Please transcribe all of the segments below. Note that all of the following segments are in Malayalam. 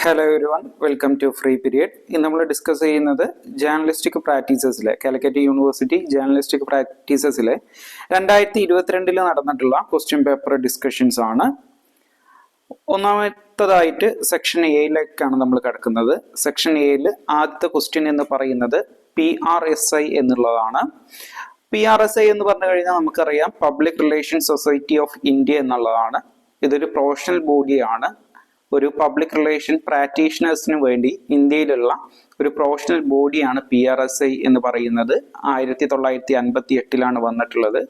Hello everyone, welcome to free period. ഇന്ന് നമ്മൾ ഡിസ്കസ് ചെയ്യുന്നത് ജേർണലിസ്റ്റിക് പ്രാക്ടീസസിലെ കാലിക്കറ്റ് യൂണിവേഴ്സിറ്റി ജേർണലിസ്റ്റിക് പ്രാക്ടീസസിലെ 2022 നടന്നിട്ടുള്ള ക്വസ്റ്റ്യൻ പേപ്പർ ഡിസ്കഷൻസ് ആണ്. ഒന്നാമത്തതായിട്ട് സെക്ഷൻ എയിലേക്കാണ് നമ്മൾ കിടക്കുന്നത്. സെക്ഷൻ എയിൽ ആദ്യത്തെ ക്വസ്റ്റ്യൻ എന്ന് പറയുന്നത് PRSI എന്നുള്ളതാണ്. PRSI എന്ന് പറഞ്ഞു കഴിഞ്ഞാൽ നമുക്കറിയാം public relation society of India എന്നുള്ളതാണ്. ഇതൊരു പ്രൊഫഷണൽ ബോഡിയാണ്. ഒരു പബ്ലിക് റിലേഷൻ പ്രാക്ടീഷണേഴ്സിന് വേണ്ടി ഇന്ത്യയിലുള്ള ഒരു പ്രൊഫഷണൽ ബോഡിയാണ് PRSI എന്ന് പറയുന്നത്. 1958 വന്നിട്ടുള്ളത്.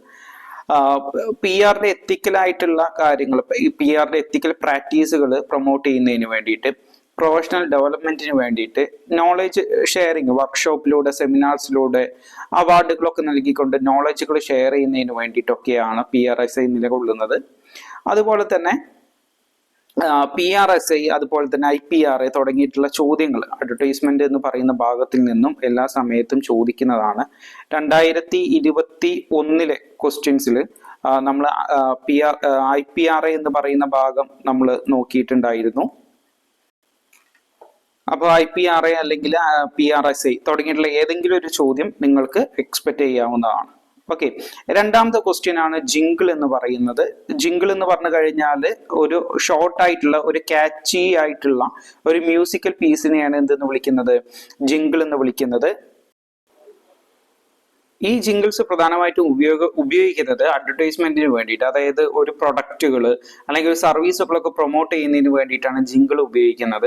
PR-ന്റെ എത്തിക്കലായിട്ടുള്ള കാര്യങ്ങൾ, PR-ന്റെ എത്തിക്കൽ പ്രാക്ടീസുകൾ പ്രൊമോട്ട് ചെയ്യുന്നതിന് വേണ്ടിയിട്ട്, പ്രൊഫഷണൽ ഡെവലപ്മെന്റിന് വേണ്ടിയിട്ട്, നോളജ് ഷെയറിങ് വർക്ക്ഷോപ്പിലൂടെ, സെമിനാർസിലൂടെ, അവാർഡുകളൊക്കെ നൽകിക്കൊണ്ട് നോളജുകൾ ഷെയർ ചെയ്യുന്നതിന് വേണ്ടിയിട്ടൊക്കെയാണ് PRSI നിലകൊള്ളുന്നത്. അതുപോലെ തന്നെ PRSI അതുപോലെ തന്നെ IPRA തുടങ്ങിയിട്ടുള്ള ചോദ്യങ്ങൾ അഡ്വർടൈസ്മെന്റ് എന്ന് പറയുന്ന ഭാഗത്തിൽ നിന്നും എല്ലാ സമയത്തും ചോദിക്കുന്നതാണ്. 2021 ക്വസ്റ്റ്യൻസിൽ നമ്മൾ IPRA എന്ന് പറയുന്ന ഭാഗം നമ്മൾ നോക്കിയിട്ടുണ്ടായിരുന്നു. അപ്പോൾ IPRA അല്ലെങ്കിൽ PRSI തുടങ്ങിയിട്ടുള്ള ഏതെങ്കിലും ഒരു ചോദ്യം നിങ്ങൾക്ക് എക്സ്പെക്ട് ചെയ്യാവുന്നതാണ്. ഓക്കെ, രണ്ടാമത്തെ ക്വസ്റ്റ്യൻ ആണ് ജിങ്കിൾ എന്ന് പറയുന്നത്. ജിങ്കിൾ എന്ന് പറഞ്ഞു കഴിഞ്ഞാൽ ഒരു ഷോർട്ട് ആയിട്ടുള്ള, ഒരു ക്യാച്ചി ആയിട്ടുള്ള ഒരു മ്യൂസിക്കൽ പീസിനെയാണ് എന്തെന്ന് വിളിക്കുന്നത്? ജിങ്കിൾ എന്ന് വിളിക്കുന്നത്. ഈ ജിങ്കിൾസ് പ്രധാനമായിട്ടും ഉപയോഗിക്കുന്നത് അഡ്വർടൈസ്മെന്റിന് വേണ്ടിയിട്ട്, അതായത് ഒരു പ്രൊഡക്റ്റുകൾ അല്ലെങ്കിൽ ഒരു സർവീസുകളൊക്കെ പ്രൊമോട്ട് ചെയ്യുന്നതിന് വേണ്ടിയിട്ടാണ് ജിങ്കിൾ ഉപയോഗിക്കുന്നത്.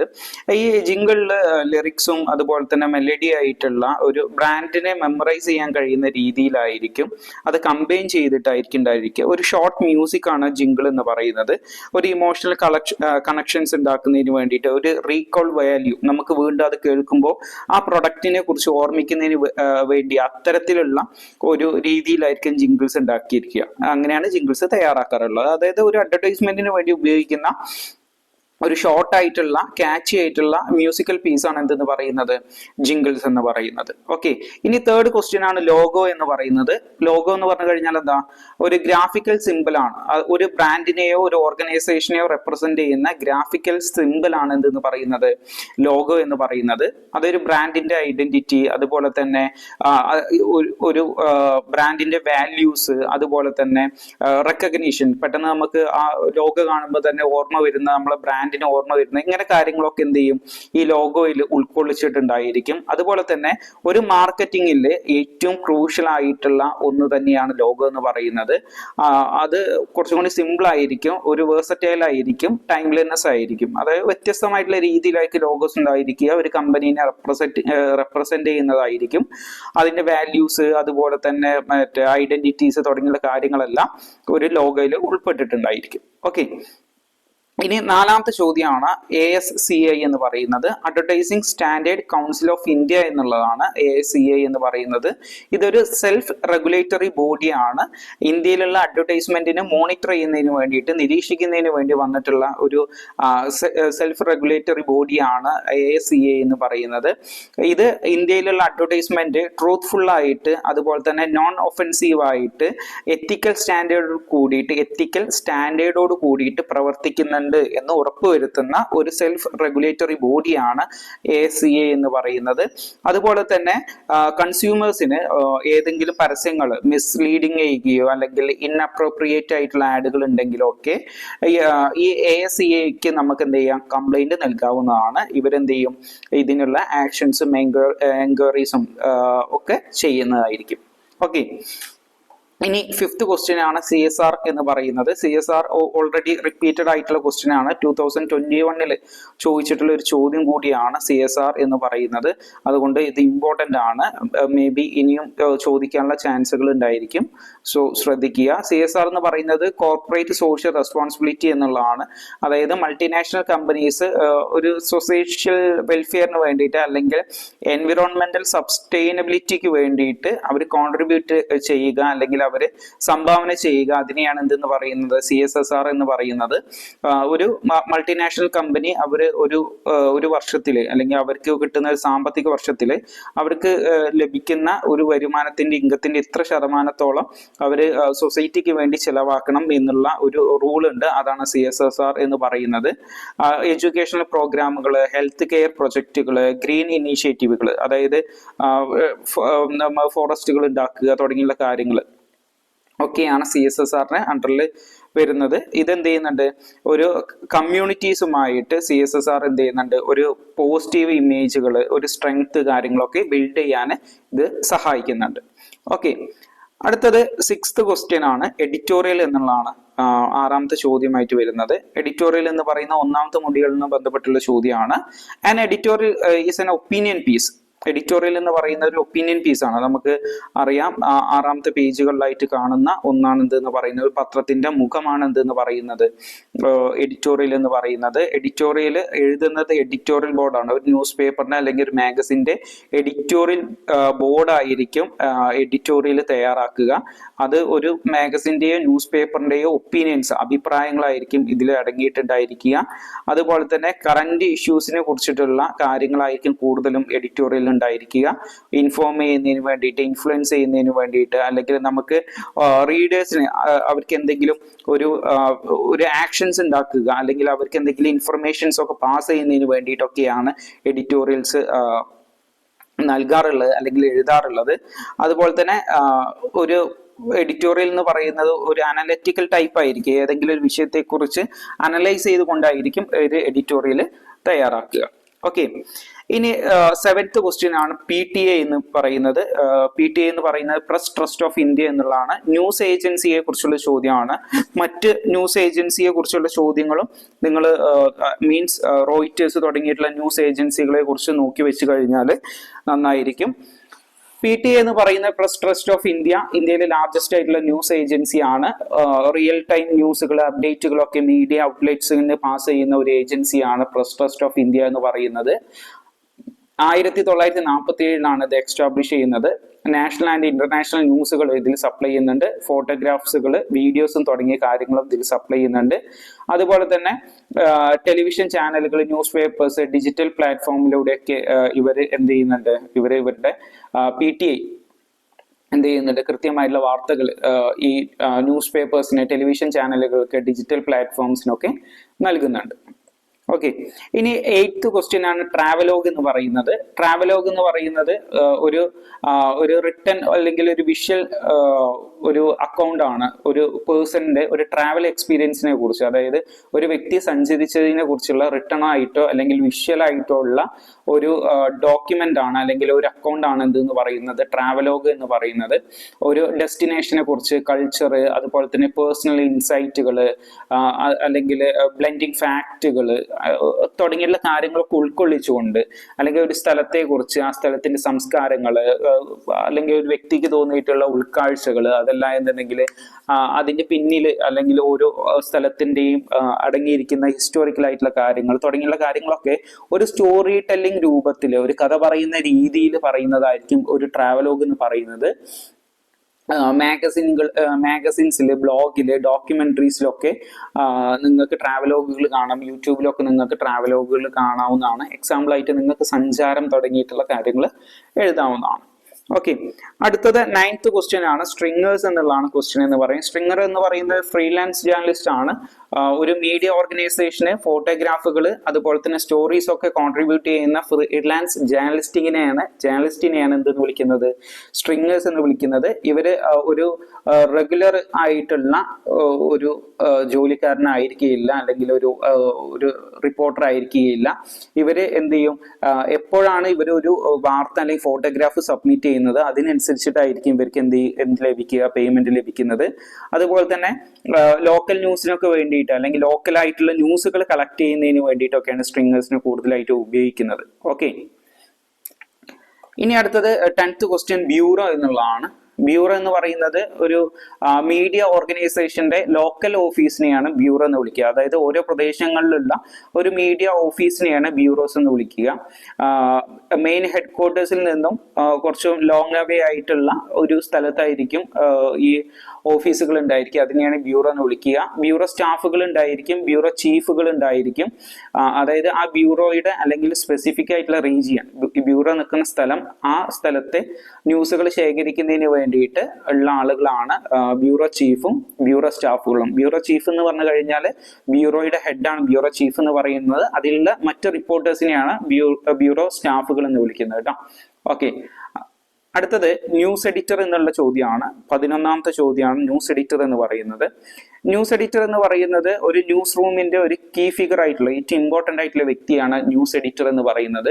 ഈ ജിങ്കിളിൽ ലിറിക്സും അതുപോലെ തന്നെ മെലഡി ആയിട്ടുള്ള ഒരു ബ്രാൻഡിനെ മെമ്മറൈസ് ചെയ്യാൻ കഴിയുന്ന രീതിയിലായിരിക്കും അത് കമ്പൈൻ ചെയ്തിട്ടായിരിക്കും ഉണ്ടായിരിക്കുക. ഒരു ഷോർട്ട് മ്യൂസിക് ആണ് ജിങ്കിൾ എന്ന് പറയുന്നത്. ഒരു ഇമോഷണൽ കണക്ഷൻസ് ഉണ്ടാക്കുന്നതിന് വേണ്ടിയിട്ട്, ഒരു റീകോൾ വാല്യൂ, നമുക്ക് വീണ്ടും അത് കേൾക്കുമ്പോൾ ആ പ്രൊഡക്റ്റിനെ കുറിച്ച് ഓർമ്മിക്കുന്നതിന് വേണ്ടി അത്തരത്തിലുള്ള ഒരു രീതിയിലായിരിക്കും ജിങ്കിൾസ് ഉണ്ടാക്കിയിരിക്കുക. അങ്ങനെയാണ് ജിങ്കിൾസ് തയ്യാറാക്കാറുള്ളത്. അതായത് ഒരു അഡ്വർടൈസ്മെന്റിന് വേണ്ടി ഉപയോഗിക്കുന്ന ഒരു ഷോർട്ട് ആയിട്ടുള്ള, ക്യാച്ചി ആയിട്ടുള്ള മ്യൂസിക്കൽ പീസാണ് എന്തെന്ന് പറയുന്നത്? ജിങ്കിൾസ് എന്ന് പറയുന്നത്. ഓക്കെ, ഇനി തേർഡ് ക്വസ്റ്റ്യൻ ആണ് ലോഗോ എന്ന് പറയുന്നത്. ലോഗോ എന്ന് പറഞ്ഞു കഴിഞ്ഞാൽ എന്താ? ഒരു ഗ്രാഫിക്കൽ സിമ്പിൾ ആണ്. ഒരു ബ്രാൻഡിനെയോ ഒരു ഓർഗനൈസേഷനെയോ റെപ്രസെന്റ് ചെയ്യുന്ന ഗ്രാഫിക്കൽ സിമ്പിൾ ആണ് എന്തെന്ന് പറയുന്നത്? ലോഗോ എന്ന് പറയുന്നത്. അതൊരു ബ്രാൻഡിന്റെ ഐഡന്റിറ്റി, അതുപോലെ തന്നെ ഒരു ബ്രാൻഡിന്റെ വാല്യൂസ്, അതുപോലെ തന്നെ റെക്കഗ്നീഷൻ, പെട്ടെന്ന് നമുക്ക് ആ ലോഗോ കാണുമ്പോൾ തന്നെ ഓർമ്മ വരുന്ന, നമ്മളെ ബ്രാൻഡിന് ഓർമ്മ വരുന്ന, ഇങ്ങനെ കാര്യങ്ങളൊക്കെ എന്ത് ചെയ്യും? ഈ ലോഗോയിൽ ഉൾക്കൊള്ളിച്ചിട്ടുണ്ടായിരിക്കും. അതുപോലെ തന്നെ ഒരു മാർക്കറ്റിംഗിൽ ഏറ്റവും ക്രൂഷ്യൽ ആയിട്ടുള്ള ഒന്ന് തന്നെയാണ് ലോഗോ എന്ന് പറയുന്നത്. അത് കുറച്ചും കൂടി സിമ്പിൾ ആയിരിക്കും, ഒരു വേഴ്സറ്റൈൽ ആയിരിക്കും, ടൈംലെസ്നെസ് ആയിരിക്കും. അതായത് വ്യത്യസ്തമായിട്ടുള്ള രീതിയിലായിരിക്കും ലോഗോസ് ഉണ്ടായിരിക്കുക. ഒരു കമ്പനീനെ റെപ്രസെന്റ് ചെയ്യുന്നതായിരിക്കും. അതിന്റെ വാല്യൂസ്, അതുപോലെ തന്നെ മറ്റേ ഐഡന്റിറ്റീസ് തുടങ്ങിയുള്ള കാര്യങ്ങളെല്ലാം ഒരു ലോഗോയിൽ ഉൾപ്പെട്ടിട്ടുണ്ടായിരിക്കും. ഓക്കെ, ഇനി നാലാമത്തെ ചോദ്യമാണ് ASCI എന്ന് പറയുന്നത്. Advertising standard council of India എന്നുള്ളതാണ് ASCI എന്ന് പറയുന്നത്. ഇതൊരു സെൽഫ് റെഗുലേറ്ററി ബോഡിയാണ്. ഇന്ത്യയിലുള്ള അഡ്വർടൈസ്മെന്റിനെ മോണിറ്റർ ചെയ്യുന്നതിന് വേണ്ടിയിട്ട്, നിരീക്ഷിക്കുന്നതിന് വേണ്ടി വന്നിട്ടുള്ള ഒരു സെൽഫ് റെഗുലേറ്ററി ബോഡിയാണ് ASCI എന്ന് പറയുന്നത്. ഇത് ഇന്ത്യയിലുള്ള അഡ്വർടൈസ്മെന്റ് ട്രൂത്ത്ഫുൾ ആയിട്ട്, അതുപോലെ തന്നെ നോൺ ഒഫൻസീവ് ആയിട്ട്, എത്തിക്കൽ സ്റ്റാൻഡേർഡോട് കൂടിയിട്ട് പ്രവർത്തിക്കുന്നുണ്ട് എന്ന് ഉറപ്പുവരുത്തുന്ന ഒരു സെൽഫ് റെഗുലേറ്ററി ബോഡിയാണ് ASCI എന്ന് പറയുന്നത്. അതുപോലെ തന്നെ കൺസ്യൂമേഴ്സിന് ഏതെങ്കിലും പരസ്യങ്ങൾ മിസ്ലീഡിങ് ചെയ്യുകയോ അല്ലെങ്കിൽ ഇൻഅപ്രോപ്രിയേറ്റ് ആയിട്ടുള്ള ആഡുകൾ ഉണ്ടെങ്കിലോ ഒക്കെ ഈ ASCIക്ക് നമുക്ക് എന്ത് ചെയ്യാം? കംപ്ലൈന്റ് നൽകാവുന്നതാണ്. ഇവരെന്ത് ചെയ്യും? ഇതിനുള്ള ആക്ഷൻസും എൻക്വയറീസും ഒക്കെ ചെയ്യുന്നതായിരിക്കും. ഓക്കെ, ഇനി ഫിഫ്ത് ക്വസ്റ്റ്യൻ ആണ് CSR എന്ന് പറയുന്നത്. CSR ഓൾറെഡി റിപ്പീറ്റഡ് ആയിട്ടുള്ള ക്വസ്റ്റ്യൻ ആണ്. 2021 ചോദിച്ചിട്ടുള്ള ഒരു ചോദ്യം കൂടിയാണ് CSR എന്ന് പറയുന്നത്. അതുകൊണ്ട് ഇത് ഇമ്പോർട്ടൻ്റ് ആണ്. മേ ബി ഇനിയും ചോദിക്കാനുള്ള ചാൻസുകൾ ഉണ്ടായിരിക്കും. സോ ശ്രദ്ധിക്കുക. CSR എന്ന് പറയുന്നത് കോർപ്പറേറ്റ് സോഷ്യൽ റെസ്പോൺസിബിലിറ്റി എന്നുള്ളതാണ്. അതായത് മൾട്ടിനാഷണൽ കമ്പനീസ് ഒരു സോഷ്യൽ വെൽഫെയറിന് വേണ്ടിയിട്ട് അല്ലെങ്കിൽ എൻവിറോൺമെന്റൽ സസ്റ്റൈനബിലിറ്റിക്ക് വേണ്ടിയിട്ട് അവർ കോൺട്രിബ്യൂട്ട് ചെയ്യുക, അല്ലെങ്കിൽ അവർ സംഭാവന ചെയ്യുക, അതിനെയാണ് എന്തെന്ന് പറയുന്നത്, CSSR എന്ന് പറയുന്നത്. ഒരു മൾട്ടിനാഷണൽ കമ്പനി അവർ ഒരു വർഷത്തിൽ അല്ലെങ്കിൽ അവർക്ക് കിട്ടുന്ന ഒരു സാമ്പത്തിക വർഷത്തിൽ അവർക്ക് ലഭിക്കുന്ന ഒരു വരുമാനത്തിന്റെ ഇൻകത്തിന്റെ ഇത്ര ശതമാനത്തോളം അവർ സൊസൈറ്റിക്ക് വേണ്ടി ചെലവാക്കണം എന്നുള്ള ഒരു റൂൾ ഉണ്ട്. അതാണ് CSSR എന്ന് പറയുന്നത്. എഡ്യൂക്കേഷണൽ പ്രോഗ്രാമുകൾ, ഹെൽത്ത് കെയർ പ്രൊജക്റ്റുകൾ, ഗ്രീൻ ഇനീഷ്യേറ്റീവുകൾ, അതായത് ഫോറസ്റ്റുകൾ ഉണ്ടാക്കുക തുടങ്ങിയുള്ള കാര്യങ്ങൾ ഒക്കെയാണ് CSSRന്റെ അണ്ടറിൽ വരുന്നത്. ഇതെന്ത് ചെയ്യുന്നുണ്ട്, ഒരു കമ്മ്യൂണിറ്റീസുമായിട്ട് CSSR എന്ത് ചെയ്യുന്നുണ്ട്, ഒരു പോസിറ്റീവ് ഇമേജുകൾ, ഒരു സ്ട്രെങ്ത് കാര്യങ്ങളൊക്കെ ബിൽഡ് ചെയ്യാൻ ഇത് സഹായിക്കുന്നുണ്ട്. ഓക്കെ, അടുത്തത് 6th ക്വസ്റ്റ്യൻ ആണ്. എഡിറ്റോറിയൽ എന്നുള്ളതാണ് ആറാമത്തെ ചോദ്യമായിട്ട് വരുന്നത്. എഡിറ്റോറിയൽ എന്ന് പറയുന്ന ഒന്നാമത്തെ മൊഡ്യൂളിൽ നിന്ന് ബന്ധപ്പെട്ടുള്ള ചോദ്യമാണ്. An editorial is an opinion piece. Editorial എന്ന് പറയുന്ന ഒരു ഒപ്പീനിയൻ പീസാണ്. നമുക്ക് അറിയാം, ആറാമത്തെ പേജുകളിലായിട്ട് കാണുന്ന ഒന്നാണ് എന്തെന്ന് പറയുന്നത്, ഒരു പത്രത്തിന്റെ മുഖമാണ് എന്തെന്ന് പറയുന്നത് എഡിറ്റോറിയൽ എന്ന് പറയുന്നത്. എഡിറ്റോറിയൽ എഴുതുന്നത് എഡിറ്റോറിയൽ ബോർഡാണ്. ഒരു ന്യൂസ് പേപ്പറിന്റെ അല്ലെങ്കിൽ ഒരു മാഗസിന്റെ എഡിറ്റോറിയൽ ബോർഡായിരിക്കും എഡിറ്റോറിയൽ തയ്യാറാക്കുക. അത് ഒരു മാഗസിന്റെയോ ന്യൂസ് പേപ്പറിന്റെയോ ഒപ്പീനിയൻസ്, അഭിപ്രായങ്ങളായിരിക്കും ഇതിൽ അടങ്ങിയിട്ടുണ്ടായിരിക്കുക. അതുപോലെ തന്നെ കറന്റ് ഇഷ്യൂസിനെ കുറിച്ചിട്ടുള്ള കാര്യങ്ങളായിരിക്കും കൂടുതലും എഡിറ്റോറിയൽ ഉണ്ടായിരിക്കുക. ഇൻഫോം ചെയ്യുന്നതിന് വേണ്ടിയിട്ട്, ഇൻഫ്ലുവൻസ് ചെയ്യുന്നതിന് വേണ്ടിയിട്ട്, അല്ലെങ്കിൽ നമുക്ക് റീഡേഴ്സിന് അവർക്ക് എന്തെങ്കിലും ഒരു ആക്ഷൻസ് ഉണ്ടാക്കുക, അല്ലെങ്കിൽ അവർക്ക് എന്തെങ്കിലും ഇൻഫർമേഷൻസ് ഒക്കെ പാസ് ചെയ്യുന്നതിന് വേണ്ടിയിട്ടൊക്കെയാണ് എഡിറ്റോറിയൽസ് നൽകാറുള്ളത് അല്ലെങ്കിൽ എഴുതാറുള്ളത്. അതുപോലെ തന്നെ ഒരു എഡിറ്റോറിയൽ എന്ന് പറയുന്നത് ഒരു അനലിറ്റിക്കൽ ടൈപ്പ് ആയിരിക്കും. ഏതെങ്കിലും ഒരു വിഷയത്തെക്കുറിച്ച് അനലൈസ് ചെയ്തുകൊണ്ടായിരിക്കും ഒരു എഡിറ്റോറിയൽ തയ്യാറാക്കുക. ഓക്കെ, ഇനി 7th ക്വസ്റ്റ്യൻ ആണ് PTA എന്ന് പറയുന്നത്. PTA എന്ന് പറയുന്നത് പ്രസ് ട്രസ്റ്റ് ഓഫ് ഇന്ത്യ എന്നുള്ളതാണ്. ന്യൂസ് ഏജൻസിയെ കുറിച്ചുള്ള ചോദ്യമാണ്. മറ്റ് ന്യൂസ് ഏജൻസിയെ കുറിച്ചുള്ള ചോദ്യങ്ങളും നിങ്ങൾ മീൻസ് റോയിറ്റേഴ്സ് തുടങ്ങിയിട്ടുള്ള ന്യൂസ് ഏജൻസികളെ കുറിച്ച് നോക്കി വെച്ച് കഴിഞ്ഞാൽ നന്നായിരിക്കും. PTA എന്ന് പറയുന്ന പ്രസ് ട്രസ്റ്റ് ഓഫ് ഇന്ത്യ ഇന്ത്യയിലെ ലാർജസ്റ്റ് ആയിട്ടുള്ള ന്യൂസ് ഏജൻസി ആണ്. റിയൽ ടൈം ന്യൂസുകൾ, അപ്ഡേറ്റുകളൊക്കെ മീഡിയ ഔട്ട്ലെറ്റ്സിന് പാസ് ചെയ്യുന്ന ഒരു ഏജൻസിയാണ് പ്രസ് ട്രസ്റ്റ് ഓഫ് ഇന്ത്യ എന്ന് പറയുന്നത്. 1947 ഇത് എക്സ്റ്റാബ്ലിഷ് ചെയ്യുന്നത്. നാഷണൽ ആൻഡ് ഇന്റർനാഷണൽ ന്യൂസുകൾ ഇതിൽ സപ്ലൈ ചെയ്യുന്നുണ്ട്. ഫോട്ടോഗ്രാഫ്സുകൾ, വീഡിയോസും തുടങ്ങിയ കാര്യങ്ങളും ഇതിൽ സപ്ലൈ ചെയ്യുന്നുണ്ട്. അതുപോലെ തന്നെ ടെലിവിഷൻ ചാനലുകൾ, ന്യൂസ് പേപ്പേഴ്സ്, ഡിജിറ്റൽ പ്ലാറ്റ്ഫോമിലൂടെയൊക്കെ ഇവർ എന്ത് ചെയ്യുന്നുണ്ട്, ഇവരുടെ PTA എന്ത് ചെയ്യുന്നുണ്ട്, കൃത്യമായിട്ടുള്ള വാർത്തകൾ ഈ ന്യൂസ് പേപ്പേഴ്സിന്, ടെലിവിഷൻ ചാനലുകൾക്ക്, ഡിജിറ്റൽ പ്ലാറ്റ്ഫോംസിനൊക്കെ നൽകുന്നുണ്ട്. ഓക്കെ, ഇനി 8th ക്വസ്റ്റ്യൻ ആണ് ട്രാവലോഗ് എന്ന് പറയുന്നത്. ട്രാവലോഗ് എന്ന് പറയുന്നത് ഒരു റിട്ടൺ അല്ലെങ്കിൽ ഒരു വിഷ്വൽ ഒരു അക്കൗണ്ട് ആണ് ഒരു പേഴ്സണിന്റെ ഒരു ട്രാവൽ എക്സ്പീരിയൻസിനെ കുറിച്ച്, അതായത് ഒരു വ്യക്തി സഞ്ചരിച്ചതിനെ കുറിച്ചുള്ള റിട്ടൺ ആയിട്ടോ അല്ലെങ്കിൽ വിഷ്വൽ ആയിട്ടോ ഉള്ള ഒരു ഡോക്യുമെന്റ് ആണ് അല്ലെങ്കിൽ ഒരു അക്കൗണ്ട് ആണ് എന്തെന്ന് പറയുന്നത് ട്രാവലോഗ് എന്ന് പറയുന്നത്. ഒരു ഡെസ്റ്റിനേഷനെ കുറിച്ച്, കൾച്ചർ, അതുപോലെ തന്നെ പേഴ്സണൽ ഇൻസൈറ്റുകൾ, അല്ലെങ്കിൽ ബ്ലെൻഡിങ് ഫാക്റ്റുകൾ തുടങ്ങിയുള്ള കാര്യങ്ങളൊക്കെ ഉൾക്കൊള്ളിച്ചുകൊണ്ട്, അല്ലെങ്കിൽ ഒരു സ്ഥലത്തെ കുറിച്ച്, ആ സ്ഥലത്തിന്റെ സംസ്കാരങ്ങൾ, അല്ലെങ്കിൽ ഒരു വ്യക്തിക്ക് തോന്നിയിട്ടുള്ള ഉൾക്കാഴ്ചകൾ, അതെല്ലാം എന്നുണ്ടെങ്കിൽ അതിന്റെ പിന്നിൽ അല്ലെങ്കിൽ ഓരോ സ്ഥലത്തിന്റെയും അടങ്ങിയിരിക്കുന്ന ഹിസ്റ്റോറിക്കൽ ആയിട്ടുള്ള കാര്യങ്ങൾ തുടങ്ങിയുള്ള കാര്യങ്ങളൊക്കെ ഒരു സ്റ്റോറി ടെല്ലിംഗ് രൂപത്തിൽ, ഒരു കഥ പറയുന്ന രീതിയിൽ പറയുന്നതായിരിക്കും ഒരു ട്രാവലോഗ് എന്ന് പറയുന്നത്. മാഗസിൻസിൽ, ബ്ലോഗില്, ഡോക്യുമെന്ററീസിലൊക്കെ നിങ്ങൾക്ക് ട്രാവലോഗുകൾ കാണാം. യൂട്യൂബിലൊക്കെ നിങ്ങൾക്ക് ട്രാവലോഗുകൾ കാണാവുന്നതാണ്. എക്സാമ്പിൾ ആയിട്ട് നിങ്ങൾക്ക് സഞ്ചാരം തുടങ്ങിയിട്ടുള്ള കാര്യങ്ങൾ എഴുതാവുന്നതാണ്. ഓക്കെ, അടുത്തത് 9th ക്വസ്റ്റ്യൻ ആണ്. സ്ട്രിങ്ങേഴ്സ് എന്നുള്ളതാണ് ക്വസ്റ്റ്യൻ എന്ന് പറയും. സ്ട്രിങ്ങർ എന്ന് പറയുന്നത് ഫ്രീലാൻസ് ജേർണലിസ്റ്റ് ആണ്. ഒരു മീഡിയ ഓർഗനൈസേഷന് ഫോട്ടോഗ്രാഫുകൾ അതുപോലെ തന്നെ സ്റ്റോറീസ് ഒക്കെ കോൺട്രിബ്യൂട്ട് ചെയ്യുന്ന ഫ്രീലാൻസ് ജേർണലിസ്റ്റിനെയാണ് എന്തെന്ന് വിളിക്കുന്നത്, സ്ട്രിങ്ങേഴ്സ് എന്ന് വിളിക്കുന്നത്. ഇവര് ഒരു റെഗുലർ ആയിട്ടുള്ള ഒരു ജോലിക്കാരനായിരിക്കുകയില്ല, അല്ലെങ്കിൽ ഒരു റിപ്പോർട്ടർ ആയിരിക്കുകയില്ല. ഇവര് എന്ത് ചെയ്യും, എപ്പോഴാണ് ഇവർ ഒരു വാർത്ത അല്ലെങ്കിൽ ഫോട്ടോഗ്രാഫ് സബ്മിറ്റ് ചെയ്യുന്നത് അതിനനുസരിച്ചിട്ടായിരിക്കും ഇവർക്ക് എന്ത് ലഭിക്കുക, പേയ്മെന്റ് ലഭിക്കുന്നത്. അതുപോലെ തന്നെ ലോക്കൽ ന്യൂസിനൊക്കെ വേണ്ടിയിട്ട് അല്ലെങ്കിൽ ലോക്കലായിട്ടുള്ള ന്യൂസുകൾ കളക്ട് ചെയ്യുന്നതിന് വേണ്ടിയിട്ടൊക്കെയാണ് സ്ട്രിങ്ങേഴ്സിനെ കൂടുതലായിട്ട് ഉപയോഗിക്കുന്നത്. ഓക്കെ, ഇനി അടുത്തത് 10th ക്വസ്റ്റ്യൻ ബ്യൂറോ എന്നുള്ളതാണ്. ബ്യൂറോ എന്ന് പറയുന്നത് ഒരു മീഡിയ ഓർഗനൈസേഷന്റെ ലോക്കൽ ഓഫീസിനെയാണ് ബ്യൂറോ എന്ന് വിളിക്കുക. അതായത് ഓരോ പ്രദേശങ്ങളിലുള്ള ഒരു മീഡിയ ഓഫീസിനെയാണ് ബ്യൂറോസ് എന്ന് വിളിക്കുക. മെയിൻ ഹെഡ് ക്വാർട്ടേഴ്സിൽ നിന്നും കുറച്ച് ലോങ് അവേ ആയിട്ടുള്ള ഒരു സ്ഥലത്തായിരിക്കും ഈ ഓഫീസുകൾ ഉണ്ടായിരിക്കും. അതിനെയാണ് ബ്യൂറോ എന്ന് വിളിക്കുക. ബ്യൂറോ സ്റ്റാഫുകൾ ഉണ്ടായിരിക്കും, ബ്യൂറോ ചീഫുകൾ ഉണ്ടായിരിക്കും. അതായത് ആ ബ്യൂറോയുടെ അല്ലെങ്കിൽ സ്പെസിഫിക് ആയിട്ടുള്ള റീജിയൻ, ബ്യൂറോ നിൽക്കുന്ന സ്ഥലം, ആ സ്ഥലത്തെ ന്യൂസുകൾ ശേഖരിക്കുന്നതിന് വേണ്ടിയിട്ട് ഉള്ള ആളുകളാണ് ബ്യൂറോ ചീഫും ബ്യൂറോ സ്റ്റാഫുകളും. ബ്യൂറോ ചീഫ് എന്ന് പറഞ്ഞു കഴിഞ്ഞാൽ ബ്യൂറോയുടെ ഹെഡാണ് ബ്യൂറോ ചീഫ് എന്ന് പറയുന്നത്. അതിലുള്ള മറ്റ് റിപ്പോർട്ടേഴ്സിനെയാണ് ബ്യൂറോ സ്റ്റാഫുകൾ എന്ന് വിളിക്കുന്നത് കേട്ടോ. ഓക്കെ, അടുത്തത് ന്യൂസ് എഡിറ്റർ എന്നുള്ള ചോദ്യമാണ്. 11ാമത്തെ ചോദ്യമാണ് ന്യൂസ് എഡിറ്റർ എന്ന് പറയുന്നത്. ന്യൂസ് എഡിറ്റർ എന്ന് പറയുന്നത് ഒരു ന്യൂസ് റൂമിന്റെ ഒരു കീ ഫിഗർ ആയിട്ടുള്ള ഏറ്റവും ഇമ്പോർട്ടൻ്റ് ആയിട്ടുള്ള വ്യക്തിയാണ് ന്യൂസ് എഡിറ്റർ എന്ന് പറയുന്നത്.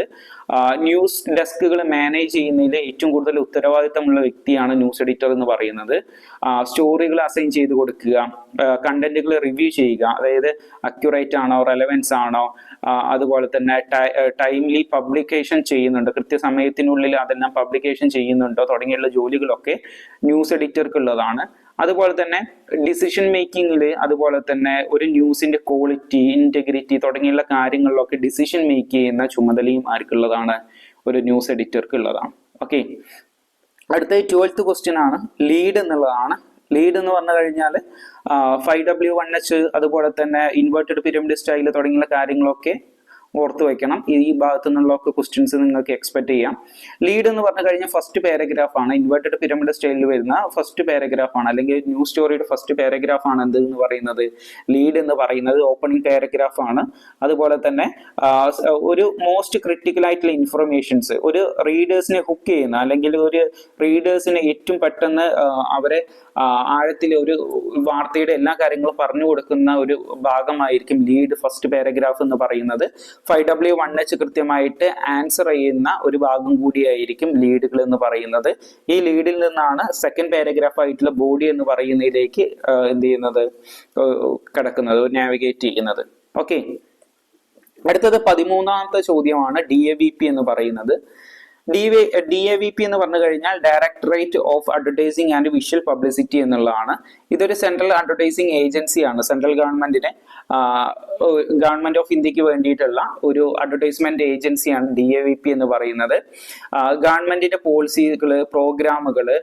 ന്യൂസ് ഡെസ്കുകൾ മാനേജ് ചെയ്യുന്നതിൽ ഏറ്റവും കൂടുതൽ ഉത്തരവാദിത്തമുള്ള വ്യക്തിയാണ് ന്യൂസ് എഡിറ്റർ എന്ന് പറയുന്നത്. സ്റ്റോറികൾ അസൈൻ ചെയ്ത് കൊടുക്കുക, കണ്ടന്റുകൾ റിവ്യൂ ചെയ്യുക, അതായത് അക്യുറേറ്റ് ആണോ, റെലവൻസ് ആണോ, അതുപോലെ തന്നെ ടൈംലി പബ്ലിക്കേഷൻ ചെയ്യുന്നുണ്ടോ, കൃത്യസമയത്തിനുള്ളിൽ അതെല്ലാം പബ്ലിക്കേഷൻ ചെയ്യുന്നുണ്ടോ തുടങ്ങിയുള്ള ജോലികളൊക്കെ ന്യൂസ് എഡിറ്റർക്ക് ഉള്ളതാണ്. അതുപോലെ തന്നെ ഡിസിഷൻ മേക്കിങ്ങിൽ, അതുപോലെ തന്നെ ഒരു ന്യൂസിന്റെ ക്വാളിറ്റി, ഇന്റഗ്രിറ്റി തുടങ്ങിയുള്ള കാര്യങ്ങളിലൊക്കെ ഡിസിഷൻ മേക്ക് ചെയ്യുന്ന ചുമതലയും ആർക്കുള്ളതാണ്? ഒരു ന്യൂസ് എഡിറ്റർക്ക് ഉള്ളതാണ്. ഓക്കെ, അടുത്ത 12th ക്വസ്റ്റ്യൻ ആണ് ലീഡ് എന്നുള്ളതാണ്. ലീഡ് എന്ന് പറഞ്ഞു കഴിഞ്ഞാൽ 5W1H അതുപോലെ തന്നെ ഇൻവേർട്ടഡ് പിരമിഡ് സ്റ്റൈൽ തുടങ്ങിയുള്ള കാര്യങ്ങളൊക്കെ ഓർത്ത് വെക്കണം. ഈ ഭാഗത്തു നിന്നുള്ളൊക്കെ ക്വസ്റ്റ്യൻസ് നിങ്ങൾക്ക് എക്സ്പെക്ട് ചെയ്യാം. ലീഡ് എന്ന് പറഞ്ഞു കഴിഞ്ഞാൽ ഫസ്റ്റ് പാരഗ്രാഫ് ആണ്. ഇൻവേർട്ടഡ് പിരമിഡ് സ്റ്റൈലിൽ വരുന്ന ഫസ്റ്റ് പാരഗ്രാഫ് ആണ്, അല്ലെങ്കിൽ ന്യൂസ് സ്റ്റോറിയുടെ ഫസ്റ്റ് പാരഗ്രാഫ് ആണ് എന്ത് എന്ന് പറയുന്നത്, ലീഡ് എന്ന് പറയുന്നത്. ഓപ്പണിംഗ് പാരഗ്രാഫ് ആണ്. അതുപോലെ തന്നെ ഒരു മോസ്റ്റ് ക്രിട്ടിക്കൽ ആയിട്ടുള്ള ഇൻഫർമേഷൻസ്, ഒരു റീഡേഴ്സിനെ ഹുക്ക് ചെയ്യുന്ന, അല്ലെങ്കിൽ ഒരു റീഡേഴ്സിനെ ഏറ്റവും പെട്ടെന്ന് അവരെ ആഴത്തിൽ ഒരു വാർത്തയുടെ എല്ലാ കാര്യങ്ങളും പറഞ്ഞു കൊടുക്കുന്ന ഒരു ഭാഗമായിരിക്കും ലീഡ് ഫസ്റ്റ് പാരഗ്രാഫ് എന്ന് പറയുന്നത്. 5W1H കൃത്യമായിട്ട് ആൻസർ ചെയ്യുന്ന ഒരു ഭാഗം കൂടിയായിരിക്കും ലീഡുകൾ എന്ന് പറയുന്നത്. ഈ ലീഡിൽ നിന്നാണ് സെക്കൻഡ് പാരഗ്രാഫ് ആയിട്ടുള്ള ബോഡി എന്ന് പറയുന്നതിലേക്ക് എന്ത് ചെയ്യുന്നത്, കിടക്കുന്നത്, നാവിഗേറ്റ് ചെയ്യുന്നത്. ഓക്കെ, അടുത്തത് 13ാമത്തെ ചോദ്യമാണ് DAVP എന്ന് പറയുന്നത്. DAVP എന്ന് പറഞ്ഞു കഴിഞ്ഞാൽ directorate of advertising and visual publicity എന്നുള്ളതാണ്. ഇതൊരു സെൻട്രൽ അഡ്വർടൈസിംഗ് ഏജൻസിയാണ്. സെൻട്രൽ ഗവൺമെന്റ് ഓഫ് ഇന്ത്യക്ക് വേണ്ടിയിട്ടുള്ള ഒരു അഡ്വർടൈസ്മെന്റ് ഏജൻസിയാണ് DAVP എന്ന് പറയുന്നത്. ഗവൺമെന്റിന്റെ പോളിസികള്, പ്രോഗ്രാമുകള്,